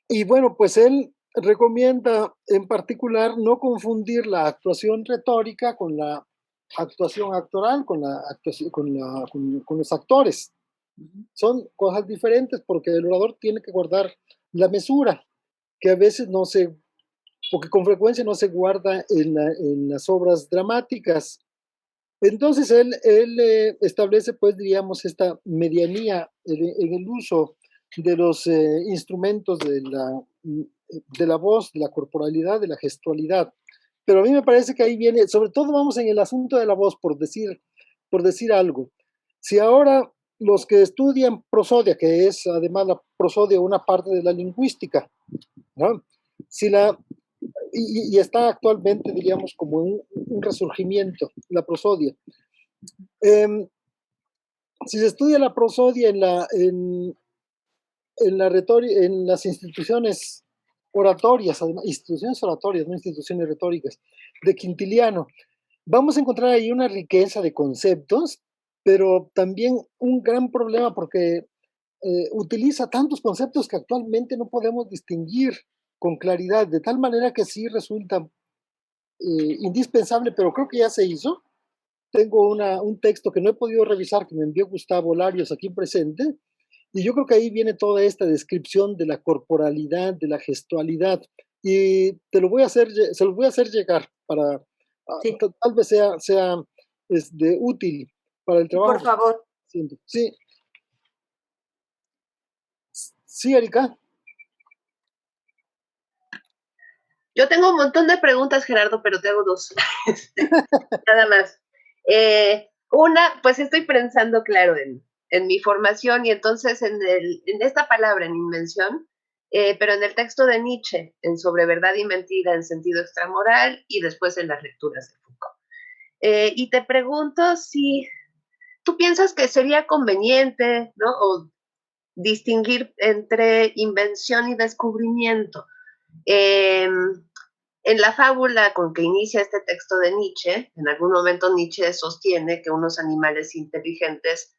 Y bueno, pues él recomienda en particular no confundir la actuación retórica con la actuación actoral, con los actores. Son cosas diferentes porque el orador tiene que guardar la mesura, que a veces porque con frecuencia no se guarda en las obras dramáticas. Entonces él establece, pues, diríamos, esta medianía en el uso de los instrumentos de la voz, de la corporalidad, de la gestualidad. Pero a mí me parece que ahí viene, sobre todo vamos en el asunto de la voz, por decir algo. Si ahora los que estudian prosodia, que es además la prosodia una parte de la lingüística, ¿no? Y está actualmente, diríamos, como un resurgimiento, la prosodia. Si se estudia la prosodia en las instituciones oratorias, además, instituciones oratorias, no instituciones retóricas, de Quintiliano, vamos a encontrar ahí una riqueza de conceptos, pero también un gran problema porque utiliza tantos conceptos que actualmente no podemos distinguir con claridad, de tal manera que sí resulta indispensable, pero creo que ya se hizo. Tengo un texto que no he podido revisar, que me envió Gustavo Larios aquí presente, y yo creo que ahí viene toda esta descripción de la corporalidad, de la gestualidad, y se los voy a hacer llegar para, Sí. tal vez sea útil para el trabajo. Por favor. Sí. Sí, Erika. Yo tengo un montón de preguntas, Gerardo, pero te hago dos. Nada más. Una, pues estoy pensando, claro, en mi formación y entonces en esta palabra, en invención, pero en el texto de Nietzsche, en Sobre verdad y mentira en sentido extramoral y después en las lecturas de Foucault. Y te pregunto si tú piensas que sería conveniente, ¿no? O distinguir entre invención y descubrimiento. En la fábula con que inicia este texto de Nietzsche, en algún momento Nietzsche sostiene que unos animales inteligentes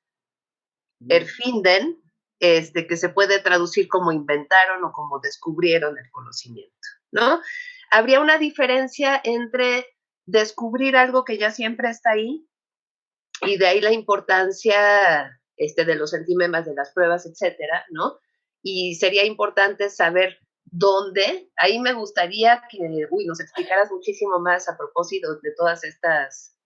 erfinden, que se puede traducir como inventaron o como descubrieron el conocimiento, ¿no? Habría una diferencia entre descubrir algo que ya siempre está ahí, y de ahí la importancia de los sentimemas, de las pruebas, etcétera, ¿no? Y sería importante saber dónde. Ahí me gustaría que, nos explicaras muchísimo más a propósito de todas estas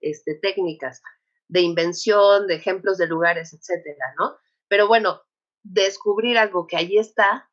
técnicas de invención, de ejemplos de lugares, etcétera, ¿no? Pero bueno, descubrir algo que ahí está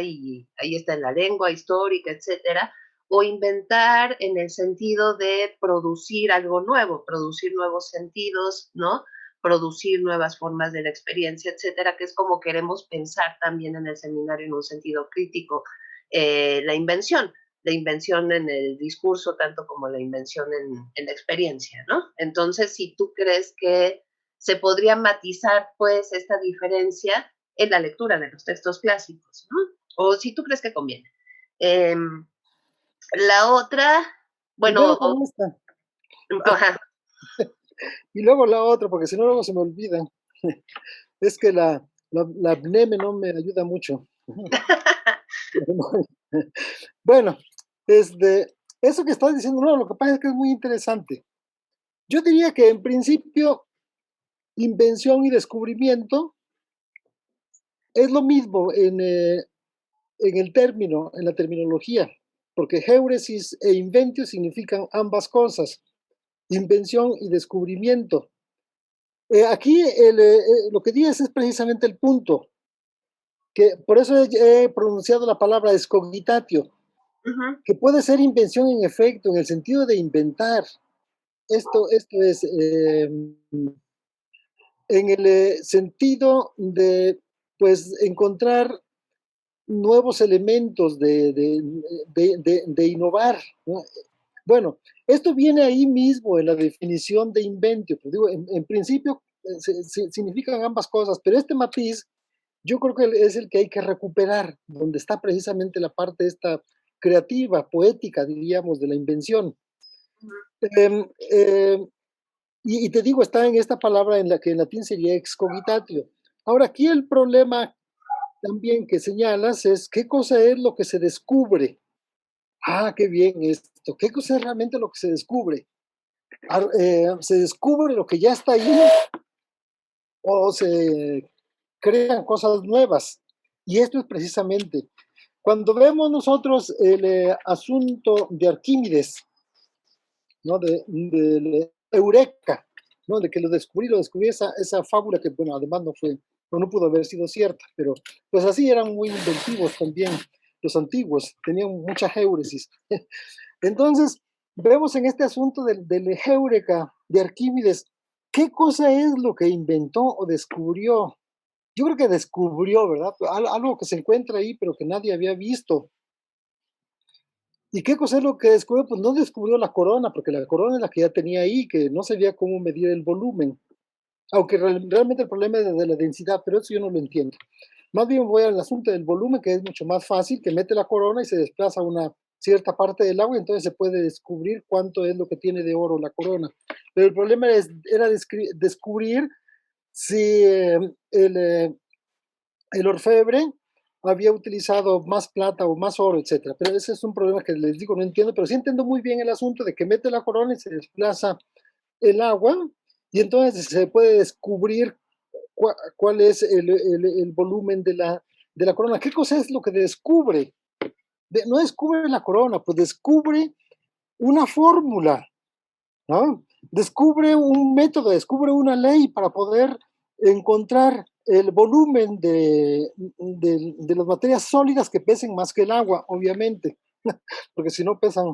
y ahí está en la lengua histórica, etcétera, o inventar en el sentido de producir algo nuevo, producir nuevos sentidos, ¿no? Producir nuevas formas de la experiencia, etcétera, que es como queremos pensar también en el seminario en un sentido crítico, la invención en el discurso, tanto como la invención en la experiencia, ¿no? Entonces, si tú crees que se podría matizar, pues, esta diferencia en la lectura de los textos clásicos, ¿no? O si tú crees que conviene. La otra, bueno, ajá. Y luego la otra, porque si no luego se me olvida. Es que la BNEME no me ayuda mucho. Bueno, eso que estás diciendo, no, lo que pasa es que es muy interesante. Yo diría que en principio, invención y descubrimiento es lo mismo en el término, en la terminología, porque géuresis e inventio significan ambas cosas, invención y descubrimiento. Aquí lo que dices es precisamente el punto. que por eso he pronunciado la palabra excogitatio, que puede ser invención en efecto, en el sentido de inventar. Esto es en el sentido de, pues, encontrar nuevos elementos de innovar, ¿no? Bueno, esto viene ahí mismo en la definición de inventio. Pues digo, en principio significan ambas cosas, pero este matiz yo creo que es el que hay que recuperar, donde está precisamente la parte esta creativa, poética, diríamos, de la invención. Y te digo, está en esta palabra en la que en latín sería excogitatio. Ahora, aquí el problema también que señalas es qué cosa es lo que se descubre. Ah, qué bien esto. ¿Qué cosa es realmente lo que se descubre? ¿Se descubre lo que ya está ahí o se crean cosas nuevas? Y esto es precisamente, cuando vemos nosotros el asunto de Arquímedes, ¿no? De Eureka, ¿no? De que lo descubrí esa fábula que, bueno, además no pudo haber sido cierta, pero pues así eran muy inventivos también los antiguos, tenían mucha éuresis. Entonces, vemos en este asunto del Eureka de Arquímedes, ¿qué cosa es lo que inventó o descubrió? Yo creo que descubrió, ¿verdad? Algo que se encuentra ahí, pero que nadie había visto. ¿Y qué cosa es lo que descubrió? Pues no descubrió la corona, porque la corona es la que ya tenía ahí, que no sabía cómo medir el volumen. Aunque realmente el problema es de la densidad, pero eso yo no lo entiendo. Más bien voy al asunto del volumen, que es mucho más fácil, que mete la corona y se desplaza una cierta parte del agua, y entonces se puede descubrir cuánto es lo que tiene de oro la corona. Pero el problema era descubrir si el orfebre había utilizado más plata o más oro, etcétera. Pero ese es un problema que les digo, no entiendo, pero sí entiendo muy bien el asunto de que mete la corona y se desplaza el agua, y entonces se puede descubrir cuál es el volumen de la corona. ¿Qué cosa es lo que descubre? No descubre la corona, pues descubre una fórmula, ¿no? Descubre un método, descubre una ley para poder encontrar el volumen de las materias sólidas que pesen más que el agua, obviamente, porque si no pesan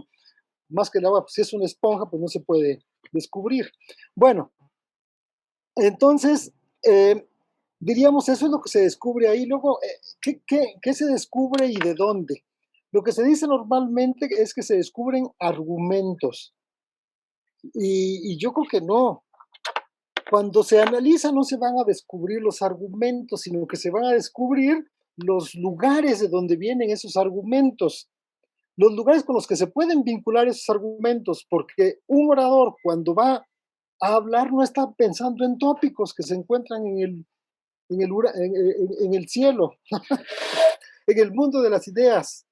más que el agua, pues si es una esponja, pues no se puede descubrir. Bueno, entonces, diríamos, eso es lo que se descubre ahí. Luego, ¿qué se descubre y de dónde? Lo que se dice normalmente es que se descubren argumentos. Y yo creo que no. Cuando se analiza no se van a descubrir los argumentos, sino que se van a descubrir los lugares de donde vienen esos argumentos, los lugares con los que se pueden vincular esos argumentos, porque un orador cuando va a hablar no está pensando en tópicos que se encuentran en el cielo, en el mundo de las ideas,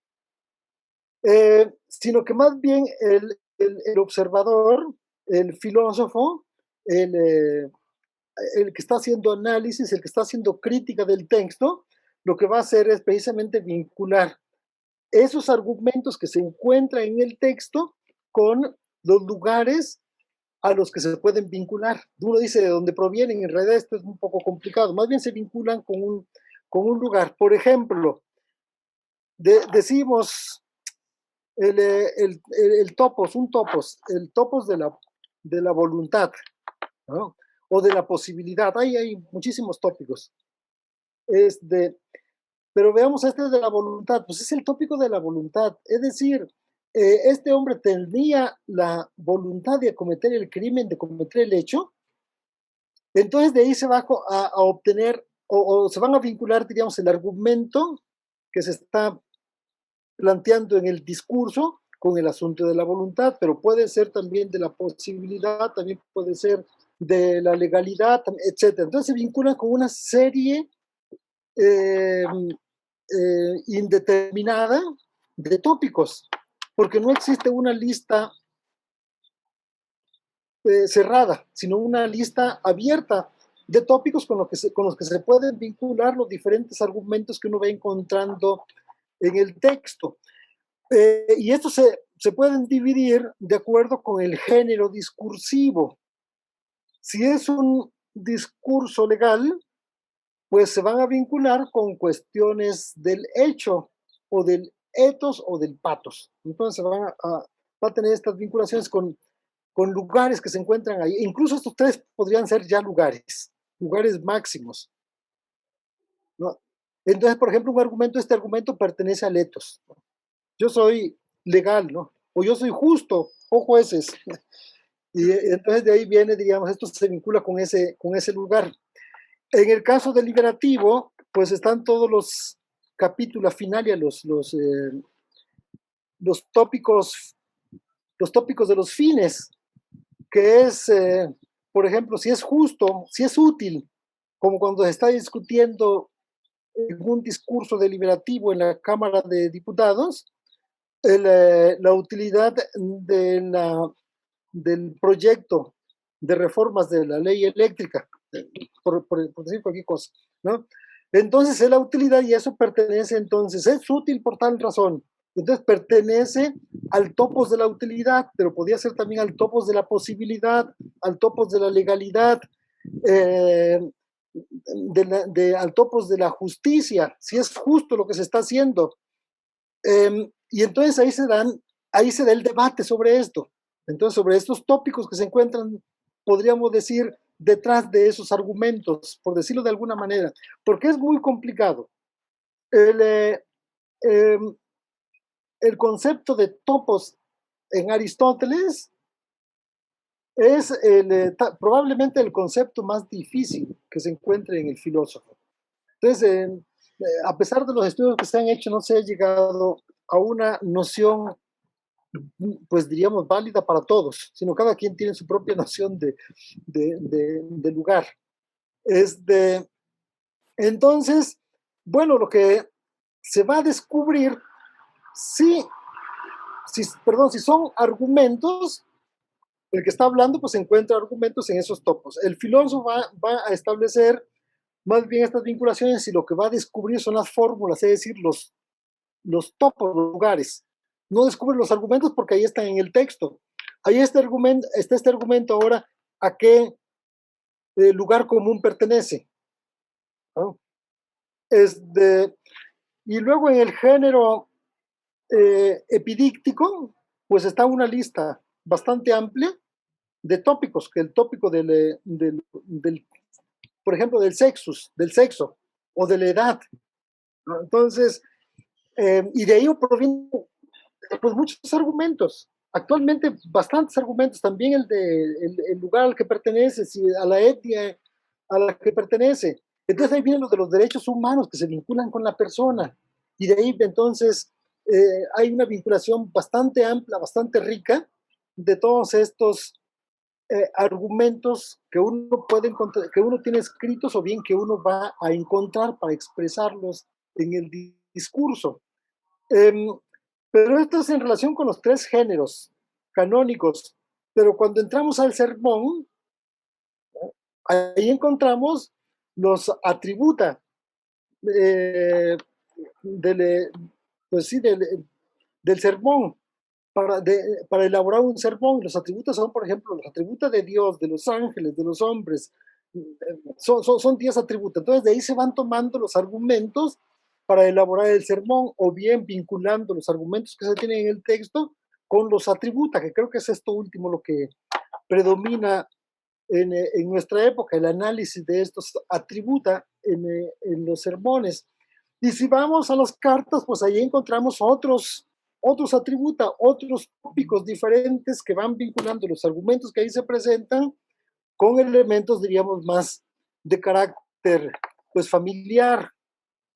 sino que más bien el observador, el filósofo, el que está haciendo análisis, el que está haciendo crítica del texto, lo que va a hacer es precisamente vincular esos argumentos que se encuentran en el texto con los lugares a los que se pueden vincular. Uno dice de dónde provienen, en realidad esto es un poco complicado, más bien se vinculan con un lugar. Por ejemplo, decimos el topos, el topos de la voluntad, ¿no? O de la posibilidad. Hay muchísimos tópicos. Pero veamos este de la voluntad, pues es el tópico de la voluntad. Es decir, este hombre tendría la voluntad de cometer el crimen, de cometer el hecho. Entonces de ahí se va a obtener, o se van a vincular, diríamos, el argumento que se está planteando en el discurso con el asunto de la voluntad, pero puede ser también de la posibilidad, también puede ser de la legalidad, etc. Entonces se vinculan con una serie indeterminada de tópicos, porque no existe una lista cerrada, sino una lista abierta de tópicos con los que se pueden vincular los diferentes argumentos que uno va encontrando en el texto. Y estos se pueden dividir de acuerdo con el género discursivo. Si es un discurso legal, pues se van a vincular con cuestiones del hecho, o del ethos, o del pathos. Entonces va a tener estas vinculaciones con lugares que se encuentran ahí. Incluso estos tres podrían ser ya lugares máximos, ¿no? Entonces, por ejemplo, este argumento pertenece al ethos. Yo soy legal, ¿no? O yo soy justo, o jueces. Y entonces de ahí viene, digamos, esto se vincula con ese lugar. En el caso deliberativo, pues están todos los capítulos finales, los tópicos de los fines, que es, por ejemplo, si es justo, si es útil, como cuando se está discutiendo en un discurso deliberativo en la Cámara de Diputados, la utilidad del proyecto de reformas de la ley eléctrica, por decir cualquier cosa, ¿no? Entonces es la utilidad y eso pertenece, entonces, es útil por tal razón. Entonces pertenece al topos de la utilidad, pero podría ser también al topos de la posibilidad, al topos de la legalidad, al topos de la justicia, si es justo lo que se está haciendo. Y entonces ahí se da el debate sobre esto. Entonces, sobre estos tópicos que se encuentran, podríamos decir, detrás de esos argumentos, por decirlo de alguna manera, porque es muy complicado. El concepto de topos en Aristóteles es probablemente el concepto más difícil que se encuentre en el filósofo. Entonces, a pesar de los estudios que se han hecho, no se ha llegado a una noción, pues diríamos, válida para todos, sino cada quien tiene su propia noción de lugar. Entonces, bueno, lo que se va a descubrir, si son argumentos, el que está hablando pues encuentra argumentos en esos topos. El filósofo va a establecer más bien estas vinculaciones y lo que va a descubrir son las fórmulas, es decir, los topos, los lugares. No descubre los argumentos porque ahí están en el texto. Ahí está este argumento ahora a qué lugar común pertenece, ¿no? Y luego en el género epidíctico, pues está una lista bastante amplia de tópicos, que el tópico por ejemplo, del sexo o de la edad, ¿no? Entonces, y de ahí provienen pues muchos argumentos. Actualmente bastantes argumentos, también el lugar al que pertenece, a la etnia a la que pertenece. Entonces ahí vienen los de los derechos humanos que se vinculan con la persona. Y de ahí entonces hay una vinculación bastante amplia, bastante rica de todos estos argumentos que uno puede encontrar, que uno tiene escritos o bien que uno va a encontrar para expresarlos en el discurso. Pero esto es en relación con los tres géneros canónicos. Pero cuando entramos al sermón, ahí encontramos los atributa pues sí, del sermón. Para elaborar un sermón, los atributos son, por ejemplo, los atributos de Dios, de los ángeles, de los hombres, son 10 atributos. Entonces de ahí se van tomando los argumentos para elaborar el sermón, o bien vinculando los argumentos que se tienen en el texto con los atributos, que creo que es esto último lo que predomina en nuestra época, el análisis de estos atributos en los sermones. Y si vamos a las cartas, pues ahí encontramos otros atributos, otros tópicos diferentes que van vinculando los argumentos que ahí se presentan con elementos, diríamos, más de carácter pues familiar,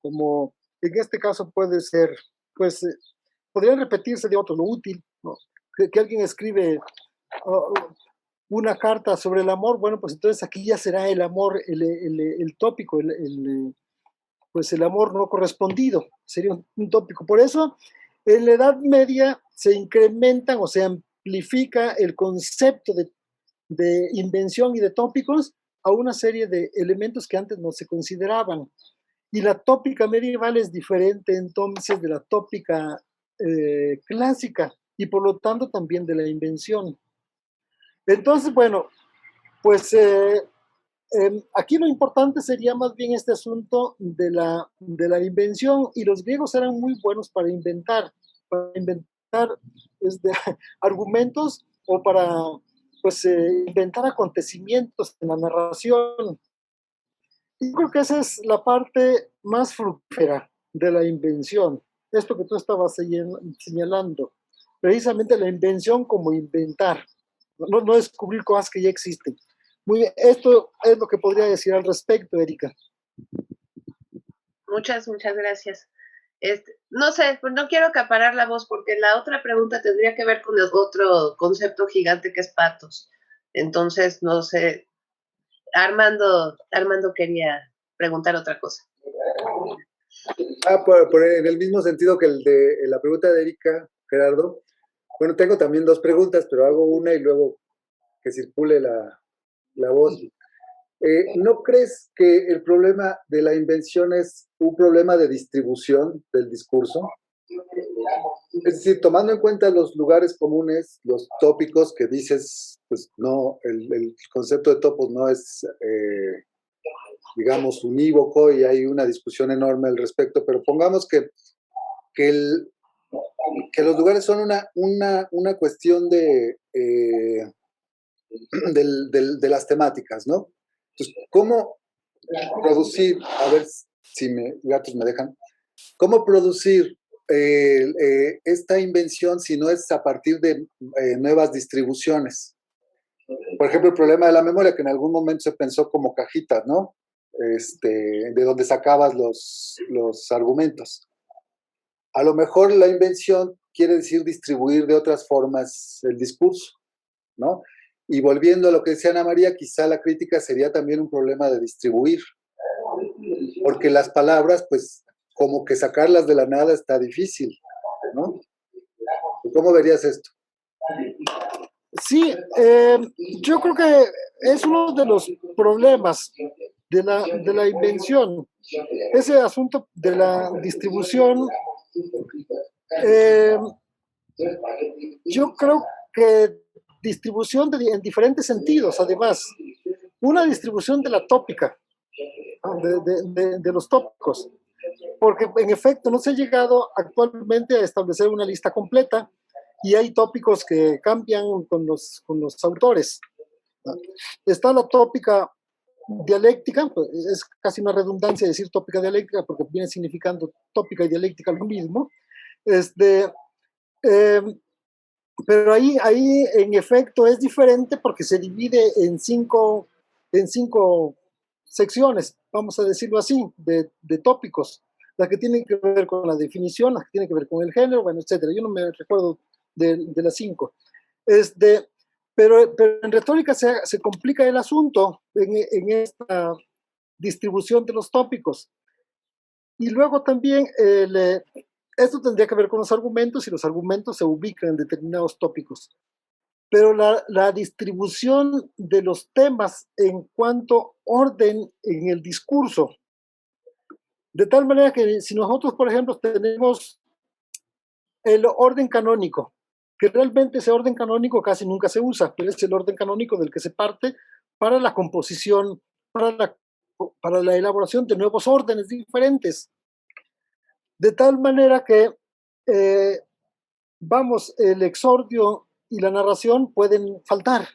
como en este caso puede ser, pues podrían repetirse de otro, lo útil, ¿no? Que alguien escribe una carta sobre el amor, bueno, pues entonces aquí ya será el amor, el tópico, pues el amor no correspondido, sería un tópico. Por eso, en la Edad Media se incrementan o se amplifica el concepto de invención y de tópicos a una serie de elementos que antes no se consideraban. Y la tópica medieval es diferente entonces de la tópica clásica y por lo tanto también de la invención. Entonces, bueno, pues Aquí lo importante sería más bien este asunto de la invención, y los griegos eran muy buenos para inventar argumentos o para pues, inventar acontecimientos en la narración. Y creo que esa es la parte más fructífera de la invención, esto que tú estabas señalando, precisamente la invención como inventar, no descubrir cosas que ya existen. Muy bien, esto es lo que podría decir al respecto, Erika. Muchas gracias. No sé, pues no quiero acaparar la voz porque la otra pregunta tendría que ver con el otro concepto gigante que es patos. Entonces, no sé, Armando quería preguntar otra cosa. En el mismo sentido que el de la pregunta de Erika, Gerardo. Bueno, tengo también dos preguntas, pero hago una y luego que circule la voz. ¿No crees que el problema de la invención es un problema de distribución del discurso? Es decir, tomando en cuenta los lugares comunes, los tópicos que dices, pues no, el concepto de topos no es, digamos, unívoco y hay una discusión enorme al respecto, pero pongamos que los lugares son una cuestión de las temáticas, ¿no? Entonces, ¿cómo producir, a ver si gatos me dejan, cómo producir esta invención si no es a partir de nuevas distribuciones? Por ejemplo, el problema de la memoria, que en algún momento se pensó como cajitas, ¿no? De donde sacabas los argumentos. A lo mejor la invención quiere decir distribuir de otras formas el discurso, ¿no? Y volviendo a lo que decía Ana María, quizá la crítica sería también un problema de distribuir, porque las palabras, pues, como que sacarlas de la nada está difícil, ¿no? ¿Cómo verías esto? Sí, yo creo que es uno de los problemas de la invención, ese asunto de la distribución. Yo creo que distribución en diferentes sentidos, además. Una distribución de la tópica, de los tópicos, porque en efecto no se ha llegado actualmente a establecer una lista completa y hay tópicos que cambian con los autores. Está la tópica dialéctica, pues es casi una redundancia decir tópica dialéctica porque viene significando tópica y dialéctica lo mismo. Pero ahí en efecto es diferente porque se divide en cinco secciones, vamos a decirlo así, de tópicos, las que tienen que ver con la definición, las que tienen que ver con el género, bueno, etcétera. Yo no me recuerdo de las cinco. Pero en retórica se complica el asunto en esta distribución de los tópicos. Y luego también esto tendría que ver con los argumentos, y los argumentos se ubican en determinados tópicos. Pero la distribución de los temas en cuanto orden en el discurso, de tal manera que si nosotros, por ejemplo, tenemos el orden canónico, que realmente ese orden canónico casi nunca se usa, pero es el orden canónico del que se parte para la composición, para la elaboración de nuevos órdenes diferentes. De tal manera que, el exordio y la narración pueden faltar,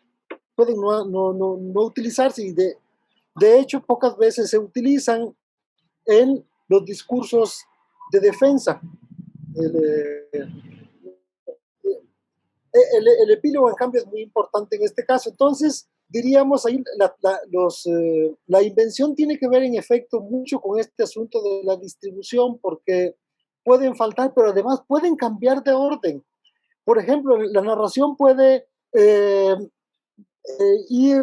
pueden no utilizarse, y de hecho pocas veces se utilizan en los discursos de defensa. El epílogo, en cambio, es muy importante en este caso. Entonces, diríamos ahí, la invención tiene que ver en efecto mucho con este asunto de la distribución, porque pueden faltar, pero además pueden cambiar de orden. Por ejemplo, la narración puede ir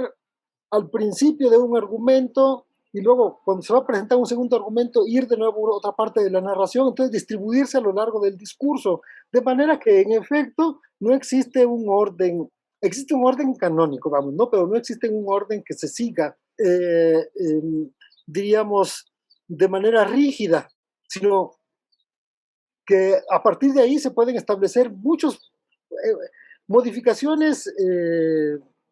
al principio de un argumento y luego, cuando se va a presentar un segundo argumento, ir de nuevo a otra parte de la narración, entonces distribuirse a lo largo del discurso, de manera que en efecto no existe un orden, existe un orden canónico, vamos, ¿no? Pero no existe un orden que se siga, diríamos, de manera rígida, sino que a partir de ahí se pueden establecer muchas modificaciones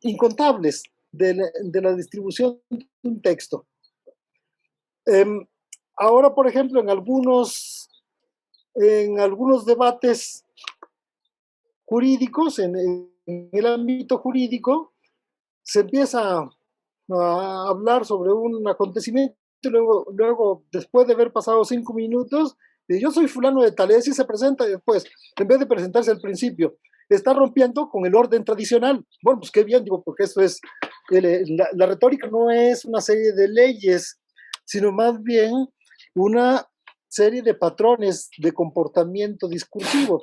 incontables de la distribución de un texto. Ahora, por ejemplo, en algunos debates jurídicos, en el ámbito jurídico, se empieza a hablar sobre un acontecimiento y luego, después de haber pasado 5 minutos, yo soy fulano de tal, y se presenta después, en vez de presentarse al principio, está rompiendo con el orden tradicional. Bueno, pues qué bien, digo, porque eso es, la retórica no es una serie de leyes, sino más bien una serie de patrones de comportamiento discursivo.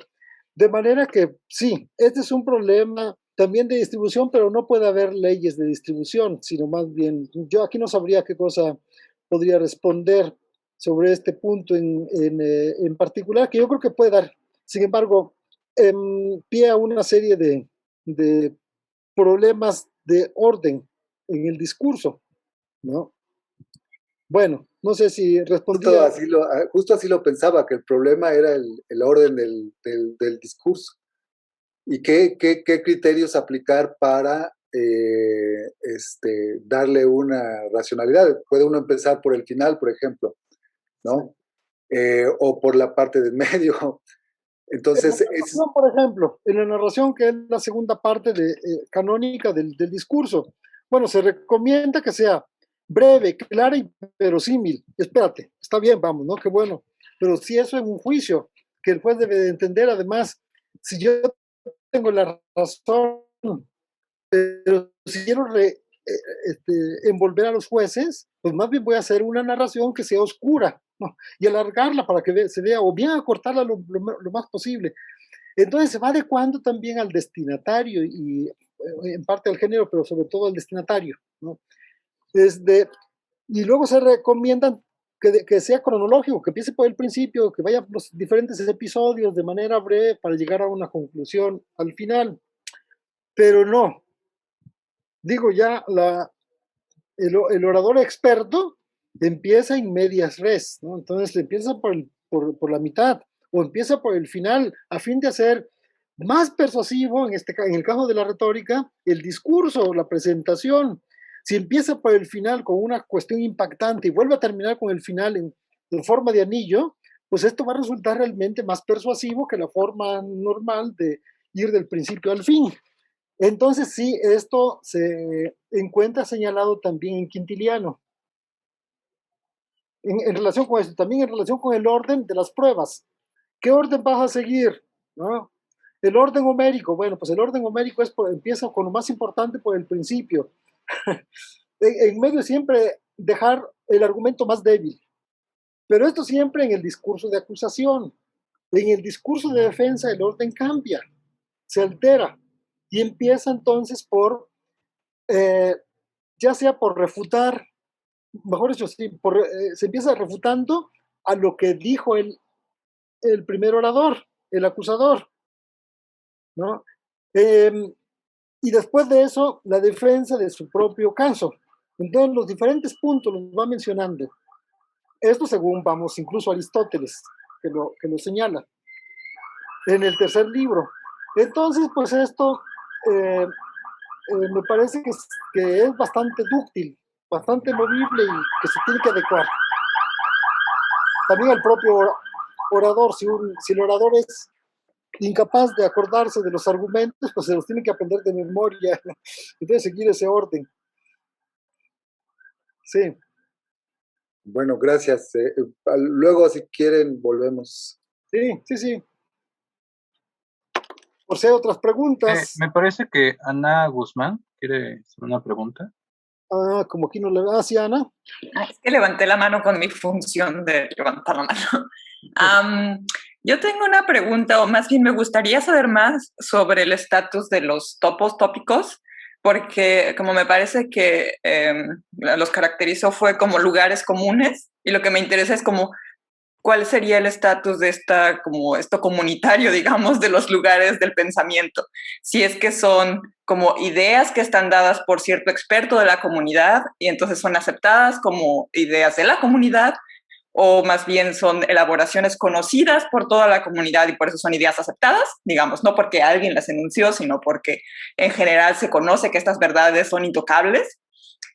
De manera que sí, este es un problema también de distribución, pero no puede haber leyes de distribución, sino más bien, yo aquí no sabría qué cosa podría responder sobre este punto en particular, que yo creo que puede dar, sin embargo, pie a una serie de problemas de orden en el discurso, ¿no? Bueno, no sé si respondía. Justo así lo pensaba, que el problema era el orden del discurso. ¿Y qué criterios aplicar para darle una racionalidad? Puede uno empezar por el final, por ejemplo, ¿no? O por la parte del medio. Entonces, por ejemplo, en la narración, que es la segunda parte canónica del discurso, bueno, se recomienda que sea breve, clara y verosímil. Espérate, está bien, vamos, ¿no? Qué bueno. Pero si eso es un juicio, que el juez debe de entender, además, si yo tengo la razón, pero si quiero envolver a los jueces, pues más bien voy a hacer una narración que sea oscura, ¿no? Y alargarla para que se vea, o bien acortarla lo más posible. Entonces se va adecuando también al destinatario y en parte al género, pero sobre todo al destinatario, ¿no? Y luego se recomiendan que sea cronológico, que empiece por el principio, que vaya por los diferentes episodios de manera breve para llegar a una conclusión al final. Pero no, digo ya, el orador experto empieza en medias res, ¿no? Entonces empieza por la mitad o empieza por el final a fin de hacer más persuasivo, en el caso de la retórica, el discurso, la presentación. Si empieza por el final con una cuestión impactante y vuelve a terminar con el final en forma de anillo, pues esto va a resultar realmente más persuasivo que la forma normal de ir del principio al fin. Entonces sí, esto se encuentra señalado también en Quintiliano. En relación con esto, también en relación con el orden de las pruebas. ¿Qué orden vas a seguir? ¿No? El orden homérico, bueno, pues el orden homérico empieza con lo más importante por el principio. En medio siempre dejar el argumento más débil. Pero esto siempre en el discurso de acusación. En el discurso de defensa el orden cambia, se altera y empieza entonces por, ya sea por refutar, mejor dicho, sí, se empieza refutando a lo que dijo el primer orador, el acusador, ¿no? Y después de eso, la defensa de su propio caso. Entonces, los diferentes puntos los va mencionando. Esto según, vamos, incluso Aristóteles, que lo señala en el tercer libro. Entonces, pues esto me parece que es bastante dúctil, bastante movible y que se tiene que adecuar. También el propio orador, si el orador es incapaz de acordarse de los argumentos, pues se los tiene que aprender de memoria. Entonces, seguir ese orden. Sí. Bueno, gracias. Luego, si quieren, volvemos. Sí. Por si hay otras preguntas. Me parece que Ana Guzmán quiere hacer una pregunta. Como aquí no le da, sí, Ana. Es que levanté la mano con mi función de levantar la mano. Yo tengo una pregunta, o más bien me gustaría saber más sobre el estatus de los tópicos, porque como me parece que los caracterizó fue como lugares comunes, y lo que me interesa es como cuál sería el estatus de esto comunitario, digamos, de los lugares del pensamiento. Si es que son como ideas que están dadas por cierto experto de la comunidad y entonces son aceptadas como ideas de la comunidad, o más bien son elaboraciones conocidas por toda la comunidad y por eso son ideas aceptadas, digamos, no porque alguien las enunció, sino porque en general se conoce que estas verdades son intocables.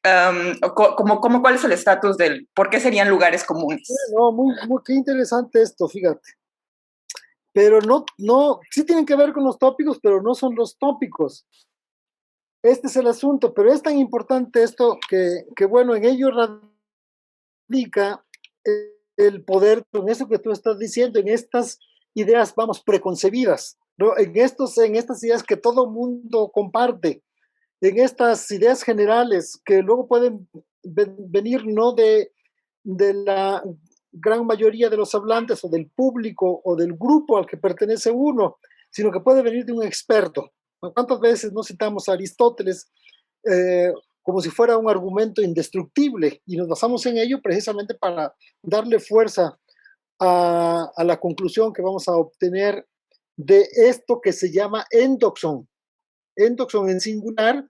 ¿Cuál es el estatus del por qué serían lugares comunes? No, qué interesante esto, fíjate. Pero sí tienen que ver con los tópicos, pero no son los tópicos. Este es el asunto, pero es tan importante esto que bueno, en ello radica el poder, con eso que tú estás diciendo, en estas ideas, vamos, preconcebidas, ¿no? En estas ideas que todo mundo comparte, en estas ideas generales que luego pueden venir no de la gran mayoría de los hablantes o del público o del grupo al que pertenece uno, sino que puede venir de un experto. ¿Cuántas veces no citamos a Aristóteles como si fuera un argumento indestructible? Y nos basamos en ello precisamente para darle fuerza a la conclusión que vamos a obtener de esto que se llama endoxon. Endoxon en singular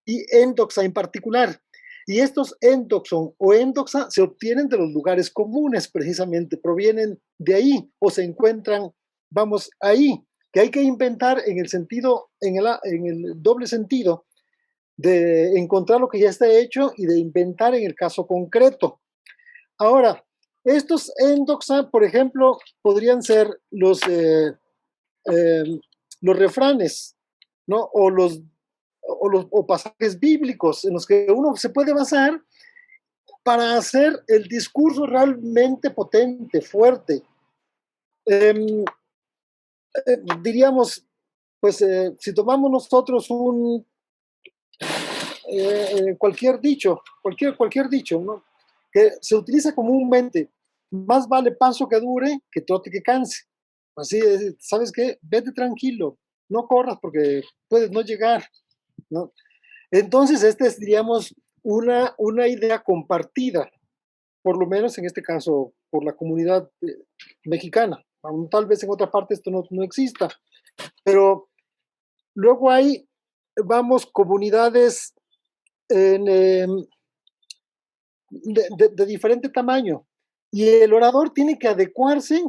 y endoxa en particular. Y estos endoxon o endoxa se obtienen de los lugares comunes, precisamente, provienen de ahí o se encuentran, vamos, ahí, que hay que inventar en el sentido, en el doble sentido de encontrar lo que ya está hecho y de inventar en el caso concreto. Ahora, estos endoxa, por ejemplo, podrían ser los refranes, ¿no? O pasajes bíblicos en los que uno se puede basar para hacer el discurso realmente potente, fuerte. Diríamos, pues si tomamos nosotros cualquier dicho, ¿no? Que se utiliza comúnmente, más vale paso que dure que trote que canse. Así, ¿sabes qué? Vete tranquilo, no corras porque puedes no llegar, ¿no? Entonces, esta es, diríamos, una idea compartida, por lo menos en este caso, por la comunidad mexicana. Tal vez en otra parte esto no exista, pero luego hay, vamos, comunidades de diferente tamaño, y el orador tiene que adecuarse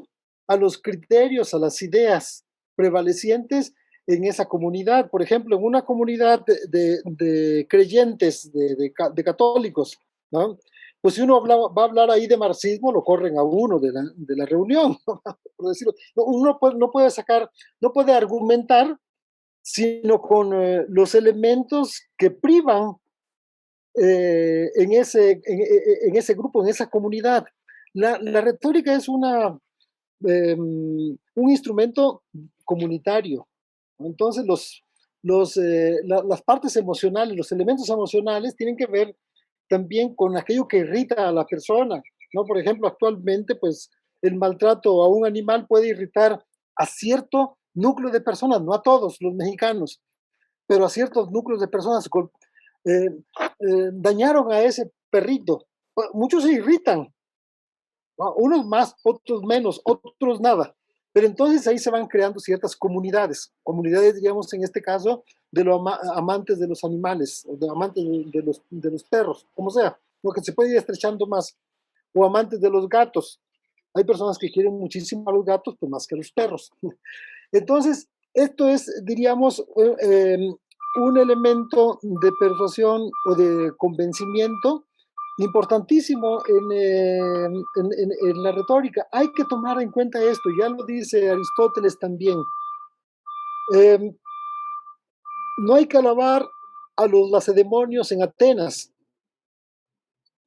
a los criterios, a las ideas prevalecientes en esa comunidad. Por ejemplo, en una comunidad de creyentes, de católicos, ¿no? Pues si uno va a hablar ahí de marxismo, lo corren a uno de la reunión, por decirlo. Uno no puede argumentar, sino con los elementos que privan en ese grupo, en esa comunidad. La retórica es un instrumento comunitario. Entonces, las partes emocionales, los elementos emocionales tienen que ver también con aquello que irrita a la persona, ¿no? Por ejemplo, actualmente, pues, el maltrato a un animal puede irritar a cierto núcleo de personas, no a todos los mexicanos, pero a ciertos núcleos de personas. Dañaron a ese perrito. Muchos se irritan, ¿no? Unos más, otros menos, otros nada. Pero entonces ahí se van creando ciertas comunidades, diríamos en este caso, de los amantes de los animales, o de amantes de los perros, como sea, lo que se puede ir estrechando más, o amantes de los gatos. Hay personas que quieren muchísimo a los gatos, pues más que a los perros. Entonces, esto es, diríamos, un elemento de persuasión o de convencimiento importantísimo en la retórica. Hay que tomar en cuenta esto, ya lo dice Aristóteles también. No hay que alabar a los lacedemonios en Atenas.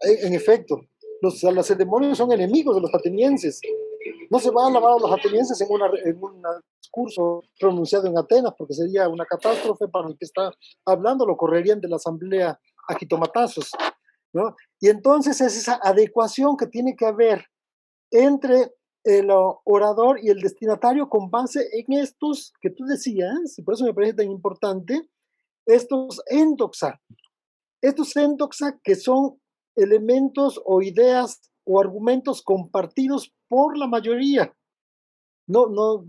En efecto, los lacedemonios son enemigos de los atenienses. No se va a alabar a los atenienses en un discurso pronunciado en Atenas, porque sería una catástrofe para el que está hablando, lo correrían de la asamblea a jitomatazos, ¿no? Y entonces es esa adecuación que tiene que haber entre el orador y el destinatario con base en estos que tú decías, y por eso me parece tan importante, estos endoxa que son elementos o ideas o argumentos compartidos por la mayoría. No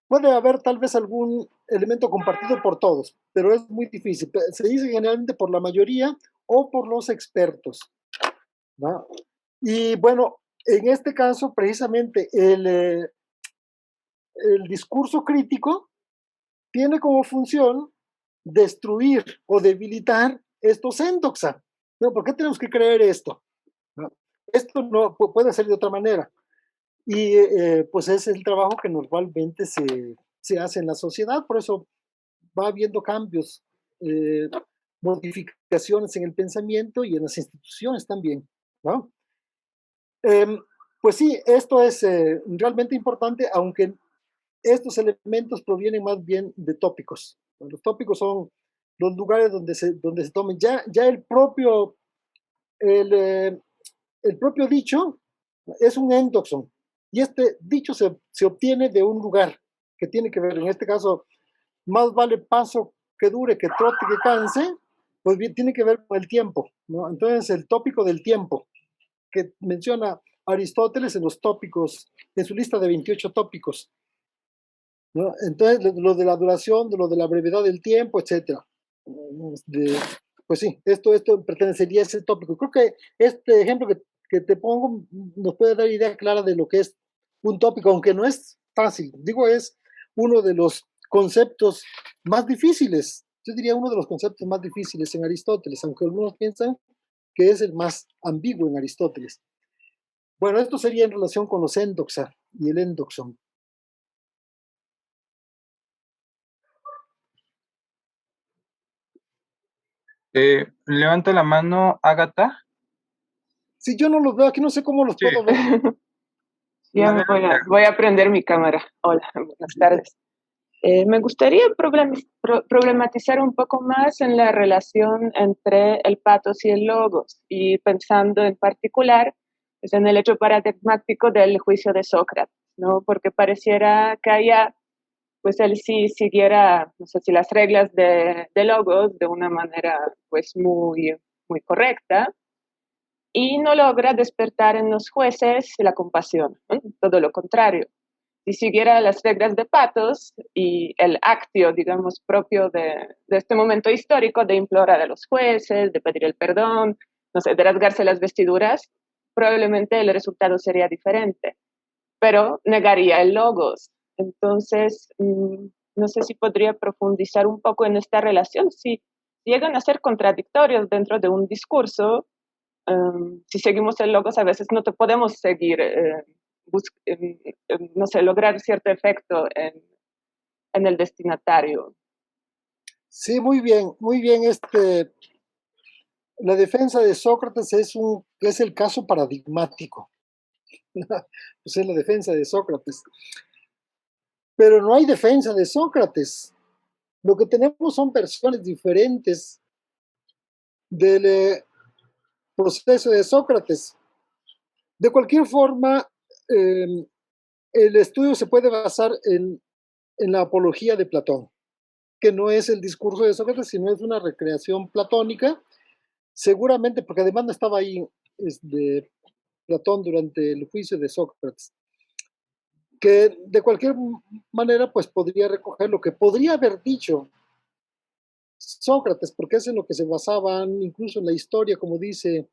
puede haber tal vez algún elemento compartido por todos, pero es muy difícil. Se dice generalmente por la mayoría o por los expertos, ¿no? Y bueno, En este caso, precisamente, el discurso crítico tiene como función destruir o debilitar estos endoxa. ¿No? ¿Por qué tenemos que creer esto? ¿No? Esto no puede ser de otra manera. Y pues es el trabajo que normalmente se hace en la sociedad, por eso va habiendo cambios, modificaciones en el pensamiento y en las instituciones también, ¿no? Pues sí, esto es realmente importante, aunque estos elementos provienen más bien de tópicos. Los tópicos son los lugares donde se tomen. Ya el propio dicho es un endoxon, y este dicho se obtiene de un lugar que tiene que ver, en este caso, más vale paso que dure que trote que canse, pues bien, tiene que ver con el tiempo, ¿no? Entonces, el tópico del tiempo que menciona Aristóteles en los tópicos, en su lista de 28 tópicos, ¿no? Entonces, lo de la duración, lo de la brevedad del tiempo, etcétera. Pues sí, esto pertenecería a ese tópico. Creo que este ejemplo que te pongo nos puede dar idea clara de lo que es un tópico, aunque no es fácil. Digo, es uno de los conceptos más difíciles. Yo diría uno de los conceptos más difíciles en Aristóteles, aunque algunos piensan que es el más ambiguo en Aristóteles. Bueno, esto sería en relación con los endoxa y el endoxon. Levanta la mano, Ágata. Si yo no los veo aquí, no sé cómo los Sí. puedo ver. Ya voy a prender mi cámara. Hola, buenas tardes. Me gustaría problematizar un poco más en la relación entre el patos y el logos, y pensando en particular pues, en el hecho paradigmático del juicio de Sócrates, ¿no? Porque pareciera que haya, pues él sí siguiera, no sé si las reglas de logos de una manera pues muy correcta, y no logra despertar en los jueces la compasión, ¿no? Todo lo contrario. Si siguiera las reglas de patos y el actio, digamos, propio de este momento histórico de implorar a los jueces, de pedir el perdón, no sé, de rasgarse las vestiduras, probablemente el resultado sería diferente, pero negaría el logos. Entonces, no sé si podría profundizar un poco en esta relación, si llegan a ser contradictorios dentro de un discurso. Si seguimos el logos, a veces no te podemos seguir, no sé, lograr cierto efecto en el destinatario. Sí, muy bien, muy bien. La defensa de Sócrates es el caso paradigmático. Pues es la defensa de Sócrates. Pero no hay defensa de Sócrates. Lo que tenemos son versiones diferentes del proceso de Sócrates. De cualquier forma, el estudio se puede basar en la apología de Platón, que no es el discurso de Sócrates, sino es una recreación platónica, seguramente, porque además no estaba ahí de Platón durante el juicio de Sócrates, que de cualquier manera pues podría recoger lo que podría haber dicho Sócrates, porque es en lo que se basaban incluso en la historia, como dice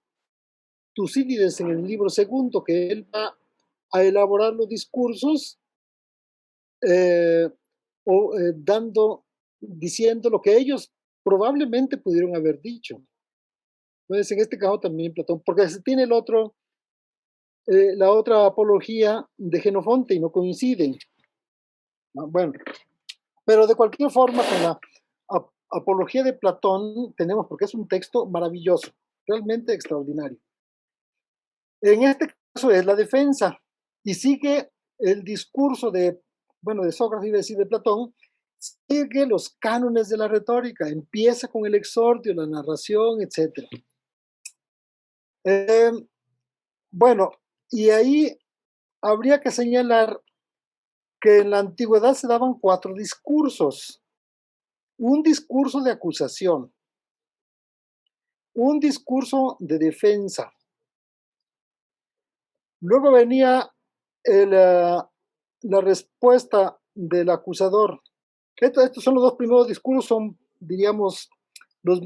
Tucídides en el libro segundo, que él va a elaborar los discursos diciendo lo que ellos probablemente pudieron haber dicho. Entonces, en este caso también Platón, porque se tiene la otra apología de Jenofonte y no coinciden. Bueno, pero de cualquier forma, con la apología de Platón tenemos, porque es un texto maravilloso, realmente extraordinario. En este caso es la defensa, y sigue el discurso de Sócrates, iba a decir de Platón, sigue los cánones de la retórica, empieza con el exordio, la narración, etc. Bueno, y ahí habría que señalar que en la antigüedad se daban 4 discursos. Un discurso de acusación, un discurso de defensa. Luego venía la respuesta del acusador. Estos son los 2 primeros discursos, son, diríamos, los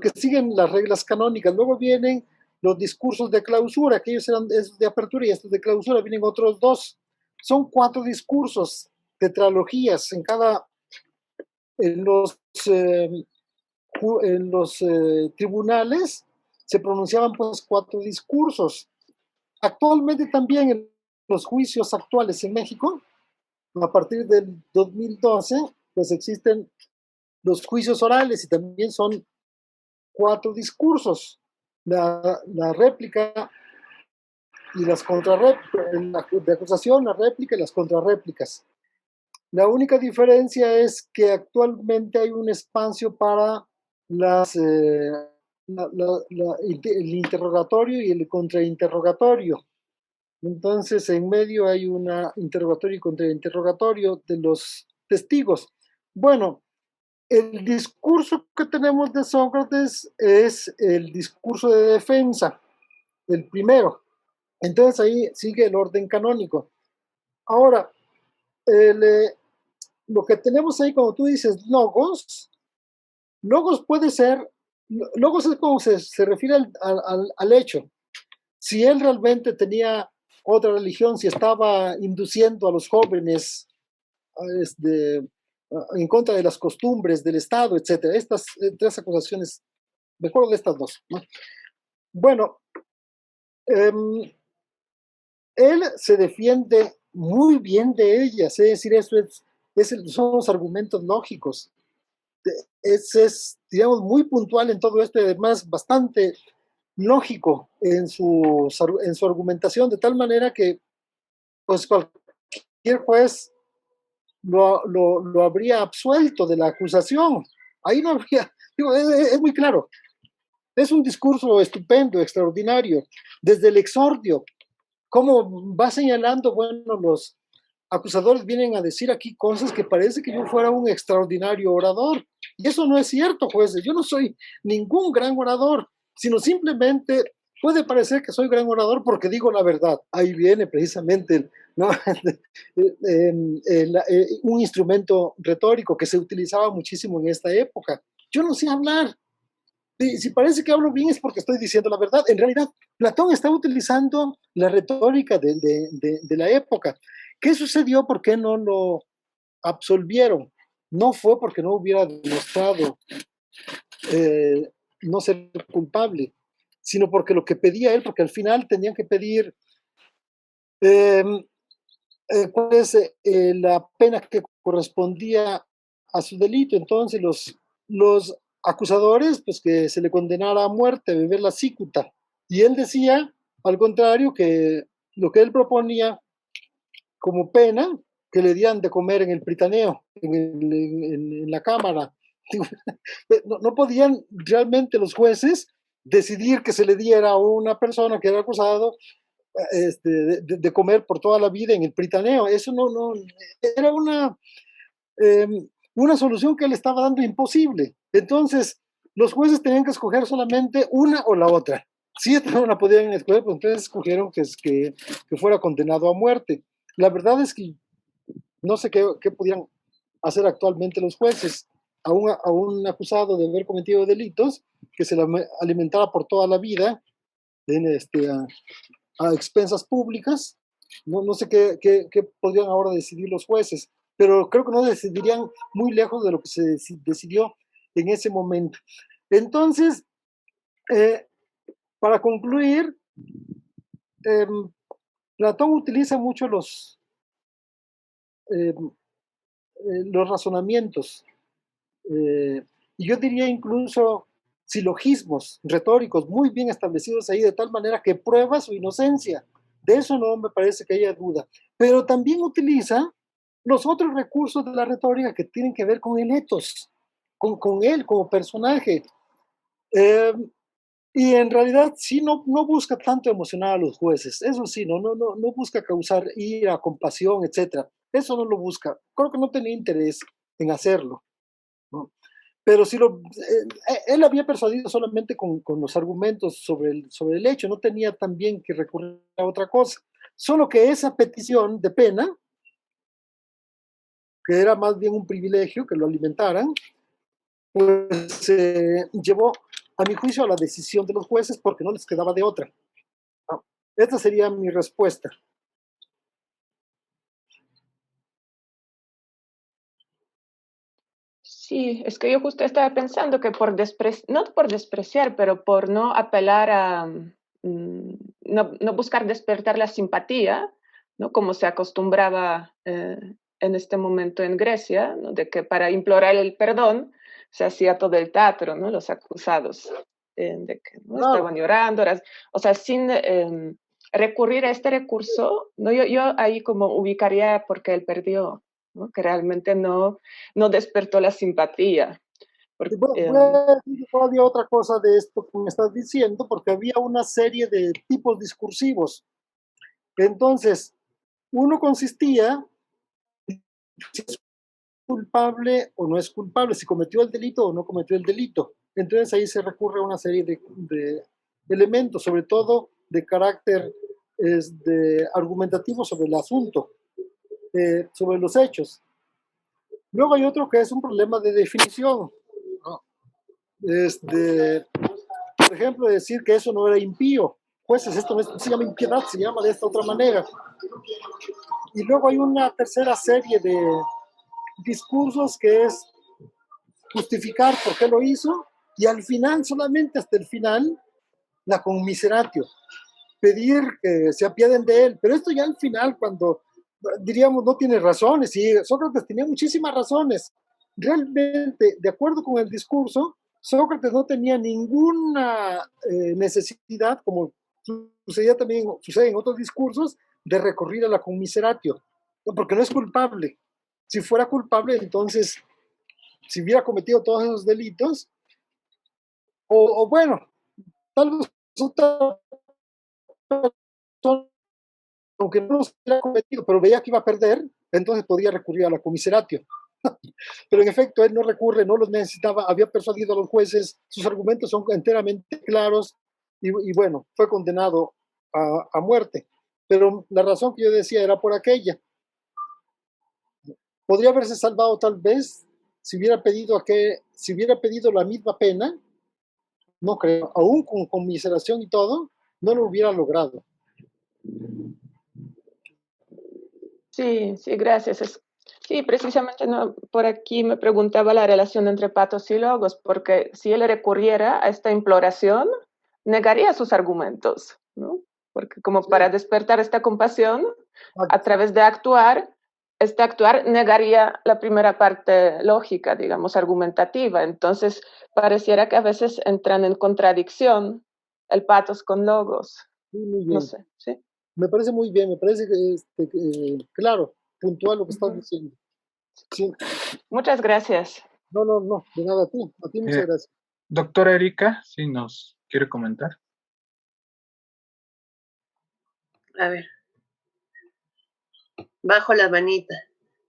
que siguen las reglas canónicas. Luego vienen los discursos de clausura, aquellos eran esos de apertura y estos de clausura, vienen otros 2. Son 4 discursos, tetralogías, en los tribunales se pronunciaban pues 4 discursos. Actualmente también en los juicios actuales en México, a partir del 2012, pues existen los juicios orales y también son 4 discursos. La réplica y las contrarréplicas, de acusación, la réplica y las contrarréplicas. La única diferencia es que actualmente hay un espacio para el interrogatorio y el contrainterrogatorio. Entonces, en medio hay un interrogatorio y contrainterrogatorio de los testigos. Bueno, el discurso que tenemos de Sócrates es el discurso de defensa, el primero. Entonces ahí sigue el orden canónico. Ahora, lo que tenemos ahí, como tú dices, logos puede ser, logos es como se refiere al hecho. Si él realmente tenía otra religión, si estaba induciendo a los jóvenes en contra de las costumbres del Estado, etc. Estas 3 acusaciones, me acuerdo de estas 2, ¿no? Bueno, él se defiende muy bien de ellas, es decir, son los argumentos lógicos. Es, digamos, muy puntual en todo esto, y además bastante lógico en su argumentación, de tal manera que pues cualquier juez lo habría absuelto de la acusación. Ahí no habría, digo, es muy claro. Es un discurso estupendo, extraordinario, desde el exordio, cómo va señalando, bueno, los acusadores vienen a decir aquí cosas que parece que yo fuera un extraordinario orador. Y eso no es cierto, jueces. Yo no soy ningún gran orador, sino simplemente puede parecer que soy gran orador porque digo la verdad. Ahí viene precisamente ¿no? Un instrumento retórico que se utilizaba muchísimo en esta época. Yo no sé hablar. Si parece que hablo bien es porque estoy diciendo la verdad. En realidad, Platón estaba utilizando la retórica de la época. ¿Qué sucedió? ¿Por qué no lo absolvieron? No fue porque no hubiera demostrado no ser culpable, sino porque lo que pedía él, porque al final tenían que pedir cuál es la pena que correspondía a su delito. Entonces los acusadores, pues que se le condenara a muerte, a beber la cícuta. Y él decía, al contrario, que lo que él proponía como pena, que le dieran de comer en el pritaneo, en la cámara. No podían realmente los jueces decidir que se le diera a una persona que era acusado de comer por toda la vida en el pritaneo. Eso no era una solución que él estaba dando imposible. Entonces, los jueces tenían que escoger solamente una o la otra. Si no la podían escoger, pues entonces escogieron que fuera condenado a muerte. La verdad es que no sé qué podían hacer actualmente los jueces a un acusado de haber cometido delitos, que se le alimentara por toda la vida a expensas públicas. No sé qué podrían ahora decidir los jueces, pero creo que no decidirían muy lejos de lo que se decidió en ese momento. Entonces, para concluir, Platón utiliza mucho los razonamientos, y yo diría incluso silogismos retóricos muy bien establecidos ahí, de tal manera que prueba su inocencia. De eso no me parece que haya duda. Pero también utiliza los otros recursos de la retórica que tienen que ver con el etos, con él como personaje. Y en realidad sí no busca tanto emocionar a los jueces, eso sí, no busca causar ira, compasión, etc. Eso no lo busca, creo que no tenía interés en hacerlo, ¿no? Pero si él había persuadido solamente con los argumentos sobre el hecho, no tenía también que recurrir a otra cosa, solo que esa petición de pena, que era más bien un privilegio que lo alimentaran, pues llevó a mi juicio, a la decisión de los jueces porque no les quedaba de otra. Esta sería mi respuesta. Sí, es que yo justo estaba pensando que no por despreciar, pero por no apelar a, no buscar despertar la simpatía, ¿no? Como se acostumbraba en este momento en Grecia, ¿no? De que para implorar el perdón se hacía todo el teatro, ¿no? Los acusados, de que no estaban llorando, o sea, sin recurrir a este recurso, ¿no? Yo ahí como ubicaría porque él perdió, ¿no? Que realmente no despertó la simpatía. Porque, voy a decir todavía otra cosa de esto que me estás diciendo, porque había una serie de tipos discursivos. Entonces, uno consistía si es culpable o no es culpable, si cometió el delito o no cometió el delito. Entonces ahí se recurre a una serie de elementos, sobre todo de carácter argumentativo sobre el asunto, sobre los hechos. Luego hay otro que es un problema de definición. Por ejemplo, decir que eso no era impío. Jueces, esto no se llama impiedad, se llama de esta otra manera. Y luego hay una tercera serie de discursos que es justificar por qué lo hizo y al final, solamente hasta el final, la conmiseratio, pedir que se apiaden de él. Pero esto ya al final, cuando diríamos no tiene razones, y Sócrates tenía muchísimas razones. Realmente, de acuerdo con el discurso, Sócrates no tenía ninguna necesidad, como sucede en otros discursos, de recurrir a la conmiseratio, porque no es culpable. Si fuera culpable, entonces, si hubiera cometido todos esos delitos, o bueno, tal vez otra persona, aunque no los hubiera cometido, pero veía que iba a perder, entonces podía recurrir a la conmiseratio. Pero en efecto, él no recurre, no los necesitaba, había persuadido a los jueces, sus argumentos son enteramente claros y bueno, fue condenado a muerte. Pero la razón que yo decía era por aquella. Podría haberse salvado tal vez si hubiera pedido la misma pena, no creo, aún con conmiseración y todo, no lo hubiera logrado. Sí, gracias. Sí, precisamente no, por aquí me preguntaba la relación entre patos y logos, porque si él recurriera a esta imploración, negaría sus argumentos, ¿no? Porque como para despertar esta compasión, a través de actuar, este actuar negaría la primera parte lógica, digamos, argumentativa. Entonces, pareciera que a veces entran en contradicción el patos con logos. Sí, muy bien. No sé, ¿sí? Me parece muy bien, me parece claro, puntual lo que estás diciendo. Sí. Muchas gracias. No, de nada, a ti muchas gracias. Doctora Erika, si nos quiere comentar. A ver. Bajo la manita.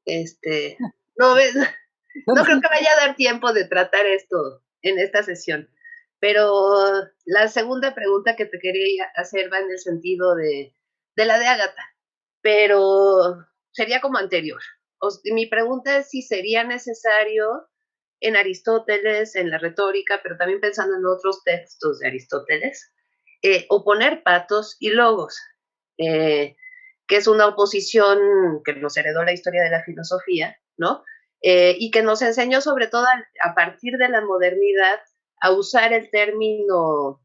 No creo que vaya a dar tiempo de tratar esto en esta sesión. Pero la segunda pregunta que te quería hacer va en el sentido de la de Ágata, pero sería como anterior. Mi pregunta es si sería necesario en Aristóteles, en la retórica, pero también pensando en otros textos de Aristóteles, oponer patos y logos, que es una oposición que nos heredó la historia de la filosofía, ¿no? Y que nos enseñó sobre todo a partir de la modernidad a usar el término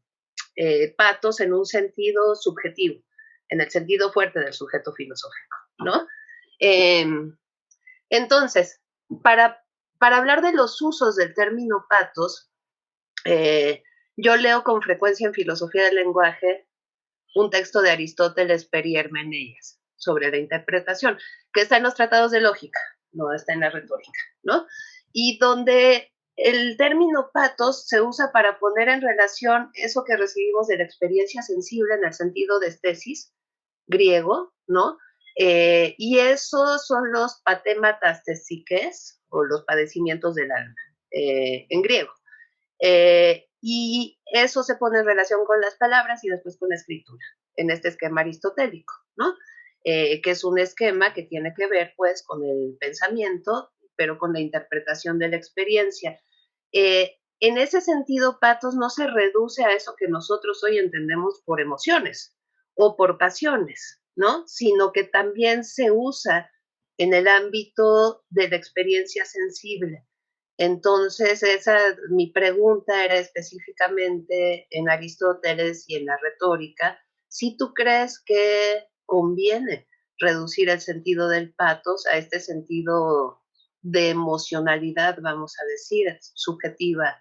patos en un sentido subjetivo, en el sentido fuerte del sujeto filosófico, ¿no? Entonces, para hablar de los usos del término patos, yo leo con frecuencia en filosofía del lenguaje un texto de Aristóteles, Peri Hermeneias, sobre la interpretación, que está en los tratados de lógica, no está en la retórica, ¿no? Y donde el término patos se usa para poner en relación eso que recibimos de la experiencia sensible en el sentido de estesis griego, ¿no? Y esos son los patematas psiques, o los padecimientos del alma, en griego. Y eso se pone en relación con las palabras y después con la escritura, en este esquema aristotélico, ¿no? Que es un esquema que tiene que ver, pues, con el pensamiento, pero con la interpretación de la experiencia. En ese sentido, patos no se reduce a eso que nosotros hoy entendemos por emociones o por pasiones, ¿no? Sino que también se usa en el ámbito de la experiencia sensible. Entonces, mi pregunta era específicamente en Aristóteles y en la retórica, si tú crees que conviene reducir el sentido del patos a este sentido de emocionalidad, vamos a decir, subjetiva.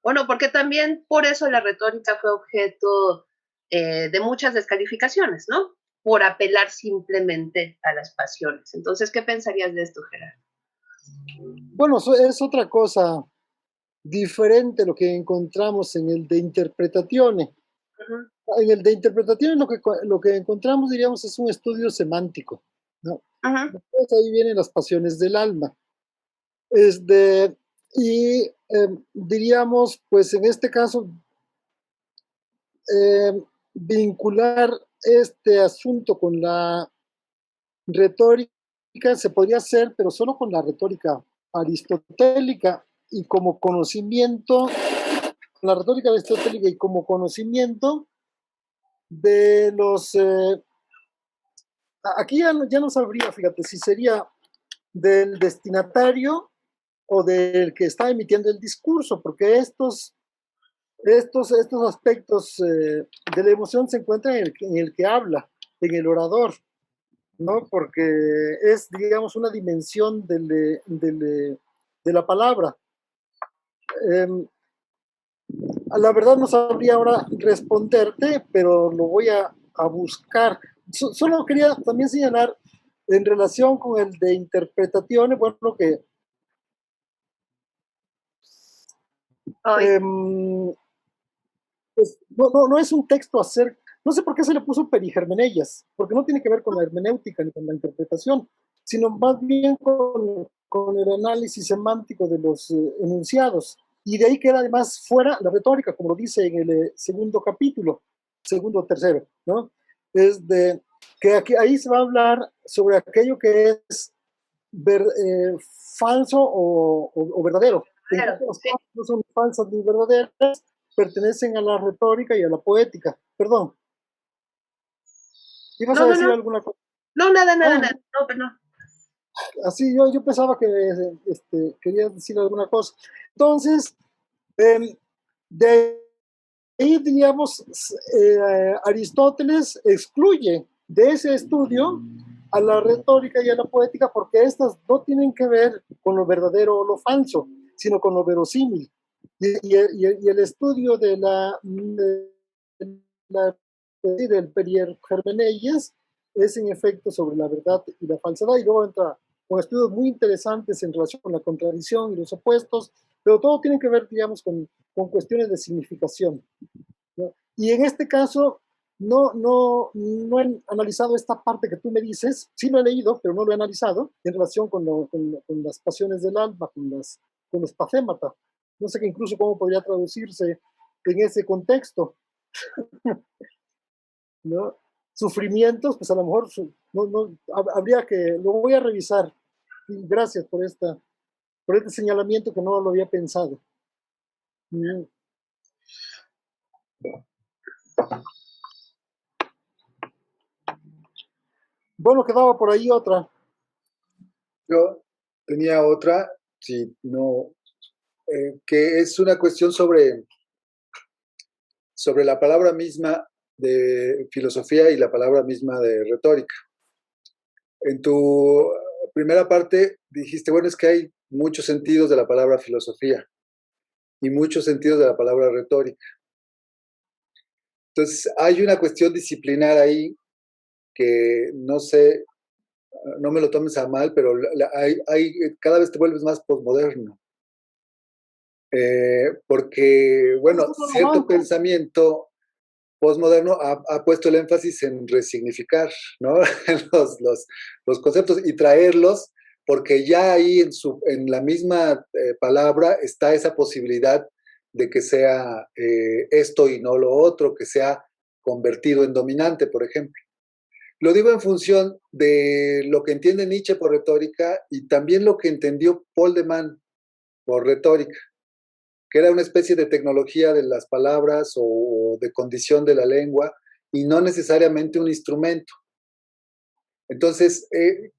Bueno, porque también por eso la retórica fue objeto de muchas descalificaciones, ¿no? Por apelar simplemente a las pasiones. Entonces, ¿qué pensarías de esto, Gerardo? Bueno, es otra cosa diferente lo que encontramos en el de Interpretazione. En el de Interpretazione lo que encontramos, diríamos, es un estudio semántico, ¿no? Después ahí vienen las pasiones del alma. Diríamos, pues en este caso, vincular este asunto con la retórica se podría hacer, pero solo con la retórica aristotélica y como conocimiento, la retórica aristotélica y como conocimiento de los... aquí ya no sabría, fíjate, si sería del destinatario o del que está emitiendo el discurso, porque estos aspectos de la emoción se encuentran en el que habla, en el orador, ¿no? Porque es, digamos, una dimensión de la palabra. La verdad no sabría ahora responderte, pero lo voy a buscar. Solo quería también señalar en relación con el de Interpretazione, bueno, que pues, no es un texto acerca, no sé por qué se le puso perihermeneias, porque no tiene que ver con la hermenéutica ni con la interpretación, sino más bien con el análisis semántico de los enunciados. Y de ahí queda además fuera la retórica, como lo dice en el segundo capítulo, segundo o tercero, ¿no? Es de que aquí, ahí se va a hablar sobre aquello que es falso o verdadero. Claro, Las cosas no son falsas ni verdaderas, pertenecen a la retórica y a la poética. Perdón. ¿Ibas a decir alguna cosa? No, nada. No, pero no. Así yo pensaba que querías decir alguna cosa. Entonces, de ahí, digamos, Aristóteles excluye de ese estudio a la retórica y a la poética porque estas no tienen que ver con lo verdadero o lo falso, sino con lo verosímil. Y el estudio del perihermeneias es en efecto sobre la verdad y la falsedad, y luego entra con estudios muy interesantes en relación con la contradicción y los opuestos, pero todo tiene que ver, digamos, con cuestiones de significación, ¿no? Y en este caso, no he analizado esta parte que tú me dices, sí lo he leído, pero no lo he analizado en relación con las pasiones del alma, con los pacémata. No sé que incluso cómo podría traducirse en ese contexto, ¿no? Sufrimientos, pues a lo mejor habría que, lo voy a revisar. Y gracias por este señalamiento que no lo había pensado. Bueno, quedaba por ahí otra. Yo tenía otra, si no, que es una cuestión sobre la palabra misma de filosofía y la palabra misma de retórica. En tu primera parte dijiste, bueno, es que hay muchos sentidos de la palabra filosofía y muchos sentidos de la palabra retórica. Entonces, hay una cuestión disciplinar ahí que no sé, no me lo tomes a mal, pero cada vez te vuelves más posmoderno. Porque, bueno, cierto pensamiento postmoderno ha puesto el énfasis en resignificar, ¿no? los conceptos y traerlos, porque ya ahí en la misma palabra está esa posibilidad de que sea esto y no lo otro, que sea convertido en dominante, por ejemplo. Lo digo en función de lo que entiende Nietzsche por retórica y también lo que entendió Paul de Man por retórica. que era una especie de tecnología de las palabras o de condición de la lengua y no necesariamente un instrumento. Entonces,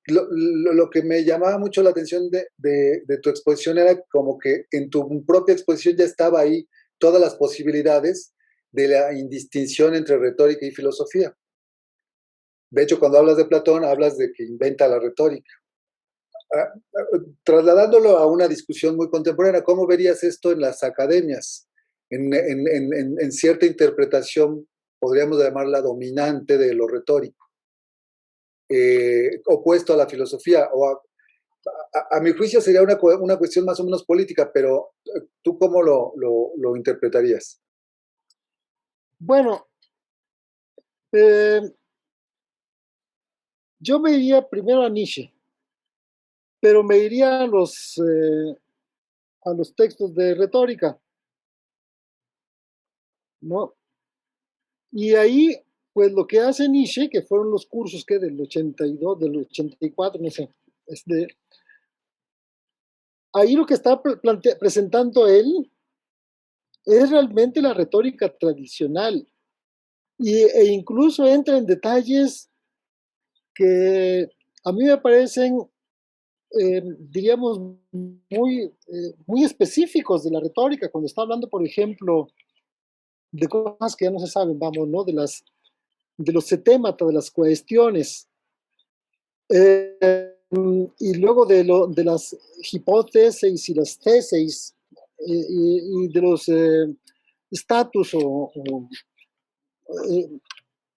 lo que me llamaba mucho la atención de tu exposición era como que en tu propia exposición ya estaba ahí todas las posibilidades de la indistinción entre retórica y filosofía. De hecho, cuando hablas de Platón, hablas de que inventa la retórica. Trasladándolo a una discusión muy contemporánea, ¿cómo verías esto en las academias? En cierta interpretación, podríamos llamarla dominante de lo retórico. Opuesto a la filosofía, o a mi juicio sería una cuestión más o menos política, pero ¿tú cómo lo interpretarías? Bueno, yo me iría primero a Nietzsche, pero me iría a los textos de retórica, ¿no? Y ahí, pues lo que hace Nietzsche, que fueron los cursos que del 82, del 84, no sé, ahí lo que está presentando él es realmente la retórica tradicional e incluso entra en detalles que a mí me parecen, diríamos, muy específicos de la retórica, cuando está hablando, por ejemplo, de cosas que ya no se saben, vamos, ¿no? De los setémata, de las cuestiones, y luego de las hipótesis y las tesis, y de los estatus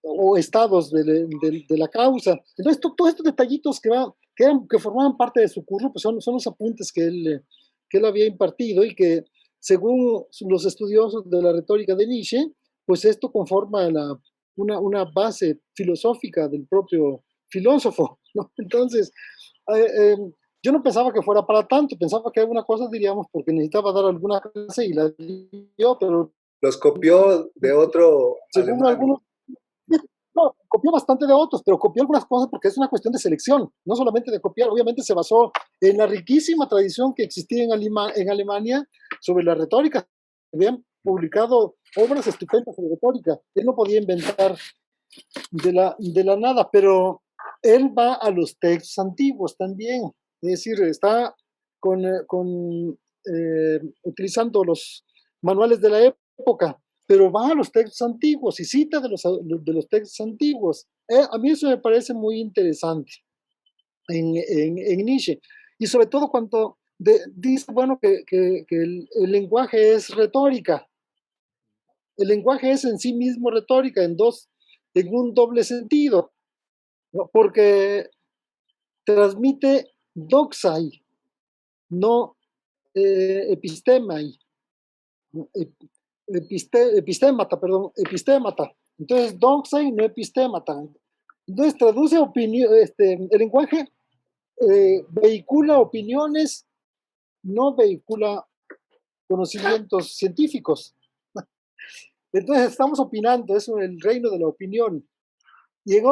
o estados de la causa. Entonces, todos estos detallitos que formaban parte de su curso, pues son los apuntes que él había impartido y que, según los estudiosos de la retórica de Nietzsche, pues esto conforma una base filosófica del propio filósofo, ¿no? Entonces, yo no pensaba que fuera para tanto, pensaba que alguna cosa, diríamos, porque necesitaba dar alguna clase y la dio, pero... Los copió de otro según alemán. algunos... No, copió bastante de otros, pero copió algunas cosas porque es una cuestión de selección, no solamente de copiar. Obviamente se basó en la riquísima tradición que existía en Alemania sobre la retórica. Habían publicado obras estupendas sobre retórica. Él no podía inventar de la nada, pero él va a los textos antiguos también. Es decir, está utilizando los manuales de la época, pero va a los textos antiguos y cita de los textos antiguos. A mí eso me parece muy interesante en Nietzsche. Y sobre todo cuando dice, bueno, que el lenguaje es retórica. El lenguaje es en sí mismo retórica, en un doble sentido, ¿no? Porque transmite doxai, no epistemai. Epistémata. Entonces, doxai, no epistémata. Entonces, traduce opinión, el lenguaje vehicula opiniones, no vehicula conocimientos científicos. Entonces, estamos opinando, es el reino de la opinión. Y en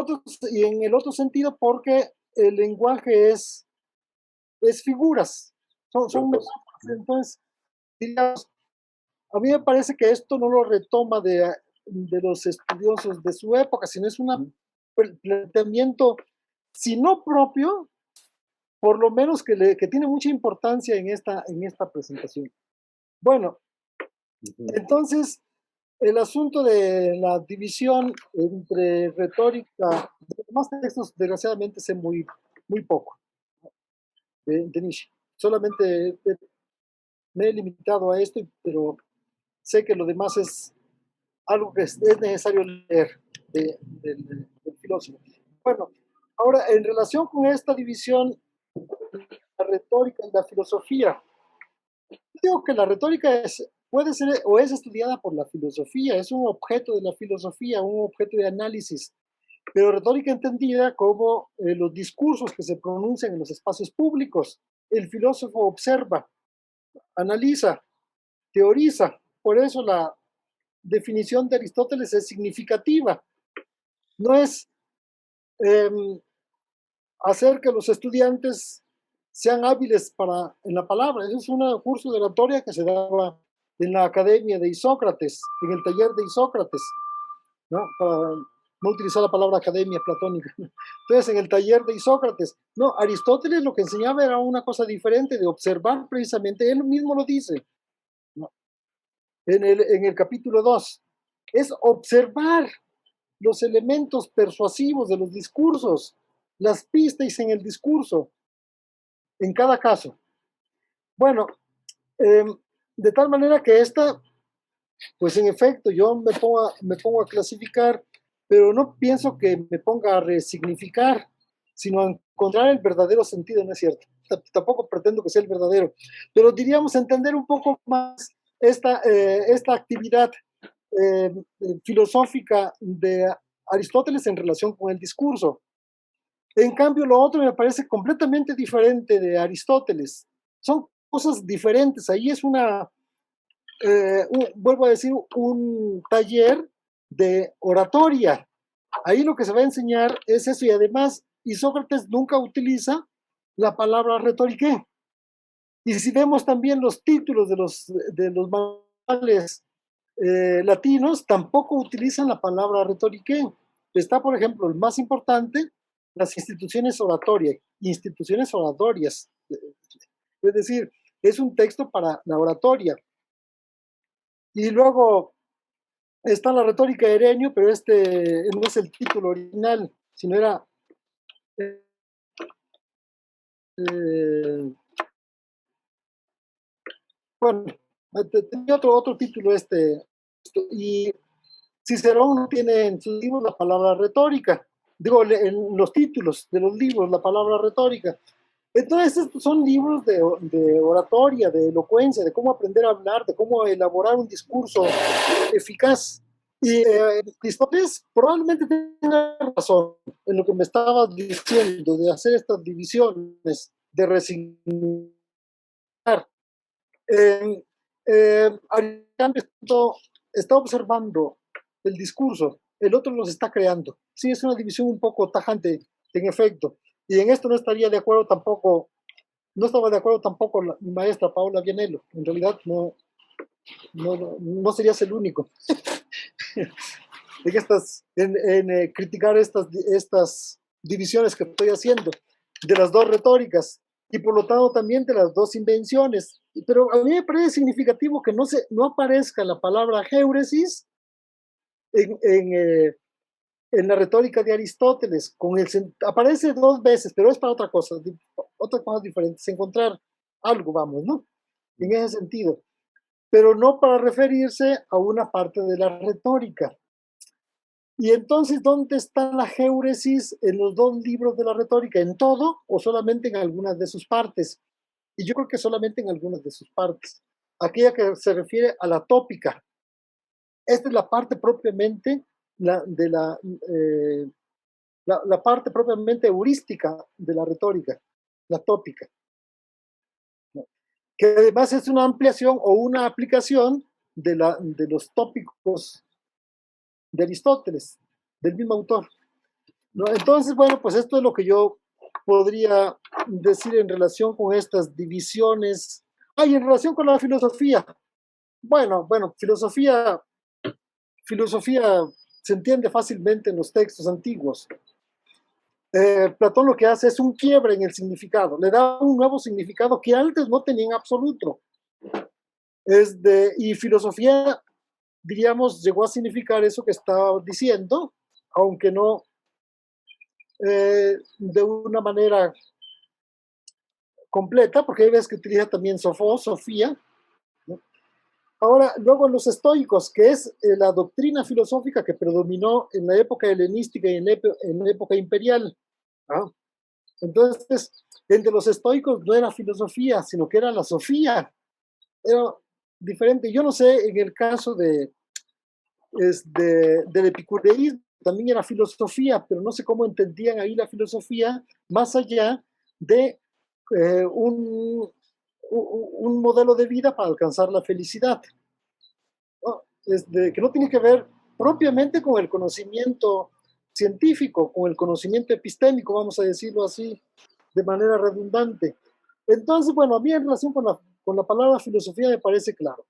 el otro sentido, porque el lenguaje es figuras, son metáforas. Entonces, digamos, a mí me parece que esto no lo retoma de los estudiosos de su época, sino es un planteamiento, si no propio, por lo menos que tiene mucha importancia en esta presentación. Bueno, entonces, el asunto de la división entre retórica, de los demás textos, desgraciadamente sé muy poco de Nietzsche. Solamente me he limitado a esto, pero sé que lo demás es algo que es necesario leer del filósofo. Bueno, ahora, en relación con esta división, la retórica y la filosofía, digo que la retórica puede ser o es estudiada por la filosofía, es un objeto de la filosofía, un objeto de análisis, pero retórica entendida como los discursos que se pronuncian en los espacios públicos. El filósofo observa, analiza, teoriza. Por eso la definición de Aristóteles es significativa. No es hacer que los estudiantes sean hábiles en la palabra. Eso es un curso de oratoria que se daba en la academia de Isócrates, en el taller de Isócrates, ¿no? Para no utilizar la palabra academia platónica. Entonces, en el taller de Isócrates, no, Aristóteles lo que enseñaba era una cosa diferente, de observar precisamente, él mismo lo dice, ¿no? En el capítulo 2, es observar los elementos persuasivos de los discursos, las pistas en el discurso, en cada caso. Bueno, de tal manera que esta, pues en efecto, yo me pongo a clasificar, pero no pienso que me ponga a resignificar, sino a encontrar el verdadero sentido, ¿no es cierto? Tampoco pretendo que sea el verdadero, pero diríamos entender un poco más esta actividad filosófica de Aristóteles en relación con el discurso. En cambio, lo otro me parece completamente diferente de Aristóteles. Son cosas diferentes. Ahí es vuelvo a decir, un taller de oratoria. Ahí lo que se va a enseñar es eso, y además Isócrates nunca utiliza la palabra retoriqué. Y si vemos también los títulos de los manuales latinos, tampoco utilizan la palabra retoriqué. Está, por ejemplo, el más importante, las instituciones oratorias. Es decir, es un texto para la oratoria. Y luego está la retórica de Herenio, pero este no es el título original, sino era bueno, tenía otro título y Cicerón no tiene en sus libros la palabra retórica, digo, en los títulos de los libros la palabra retórica. Entonces estos son libros de oratoria, de elocuencia, de cómo aprender a hablar, de cómo elaborar un discurso eficaz. Y Aristóteles probablemente tenga razón en lo que me estabas diciendo, de hacer estas divisiones, de resignificar. Aristóteles está observando el discurso, el otro los está creando. Sí, es una división un poco tajante, en efecto. Y en esto no estaría de acuerdo tampoco, no estaba de acuerdo tampoco mi maestra Paola Vianello. En realidad no serías el único en criticar estas divisiones que estoy haciendo de las dos retóricas y por lo tanto también de las dos invenciones. Pero a mí me parece significativo que no aparezca la palabra géuresis en la retórica de Aristóteles. Aparece 2 veces, pero es para otra cosa diferente, encontrar algo, vamos, ¿no? En ese sentido. Pero no para referirse a una parte de la retórica. Y entonces, ¿dónde está la géuresis en los 2 libros de la retórica? ¿En todo o solamente en algunas de sus partes? Y yo creo que solamente en algunas de sus partes. Aquella que se refiere a la tópica. Esta es la parte propiamente, la parte propiamente heurística de la retórica, la tópica. Que además es una ampliación o una aplicación de los tópicos de Aristóteles, del mismo autor, ¿no? Entonces, bueno, pues esto es lo que yo podría decir en relación con estas divisiones. Y en relación con la filosofía. Bueno, filosofía se entiende fácilmente en los textos antiguos. Platón lo que hace es un quiebre en el significado, le da un nuevo significado que antes no tenía en absoluto. Y filosofía, diríamos, llegó a significar eso que estaba diciendo, aunque no de una manera completa, porque hay veces que utiliza también Sofía, ¿no? Ahora, luego los estoicos, que es la doctrina filosófica que predominó en la época helenística y en la época imperial, ¿no? Entonces, entre los estoicos no era filosofía, sino que era la sofía. Era diferente. Yo no sé, en el caso del epicureísmo, también era filosofía, pero no sé cómo entendían ahí la filosofía más allá de un modelo de vida para alcanzar la felicidad, ¿no? Que no tiene que ver propiamente con el conocimiento científico, con el conocimiento epistémico, vamos a decirlo así, de manera redundante. Entonces, bueno, a mí en relación con la palabra filosofía me parece claro.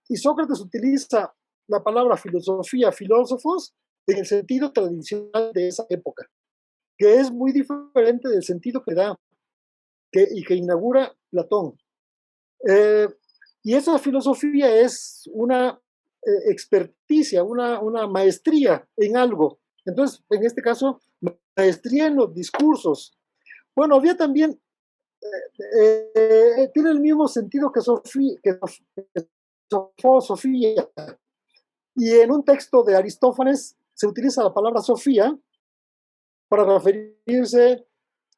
Y Sócrates utiliza la palabra filosofía, filósofos, en el sentido tradicional de esa época, que es muy diferente del sentido que da y que inaugura Platón. Y esa filosofía es una experticia, una maestría en algo. Entonces, en este caso, maestría en los discursos. Bueno, había también, tiene el mismo sentido que Sofía. Y en un texto de Aristófanes se utiliza la palabra Sofía para referirse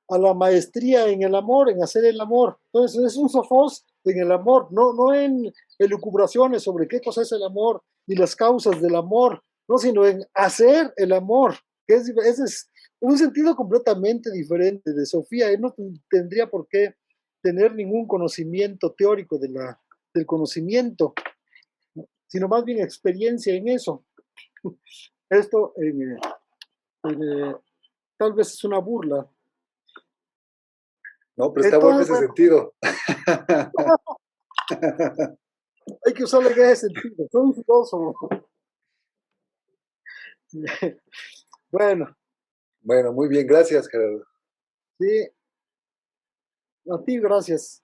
a la maestría en el amor, en hacer el amor. Entonces es un sofos en el amor, no en elucubraciones sobre qué cosa es el amor y las causas del amor, no, sino en hacer el amor, que ese es un sentido completamente diferente de Sofía. Él no tendría por qué tener ningún conocimiento teórico del conocimiento, sino más bien experiencia en eso. Esto tal vez es una burla. No, pero está bueno ese sentido. Hay que usarlo en ese sentido. Soy un filósofo. Bueno. Bueno, muy bien, gracias, Gerardo. Sí, a ti gracias.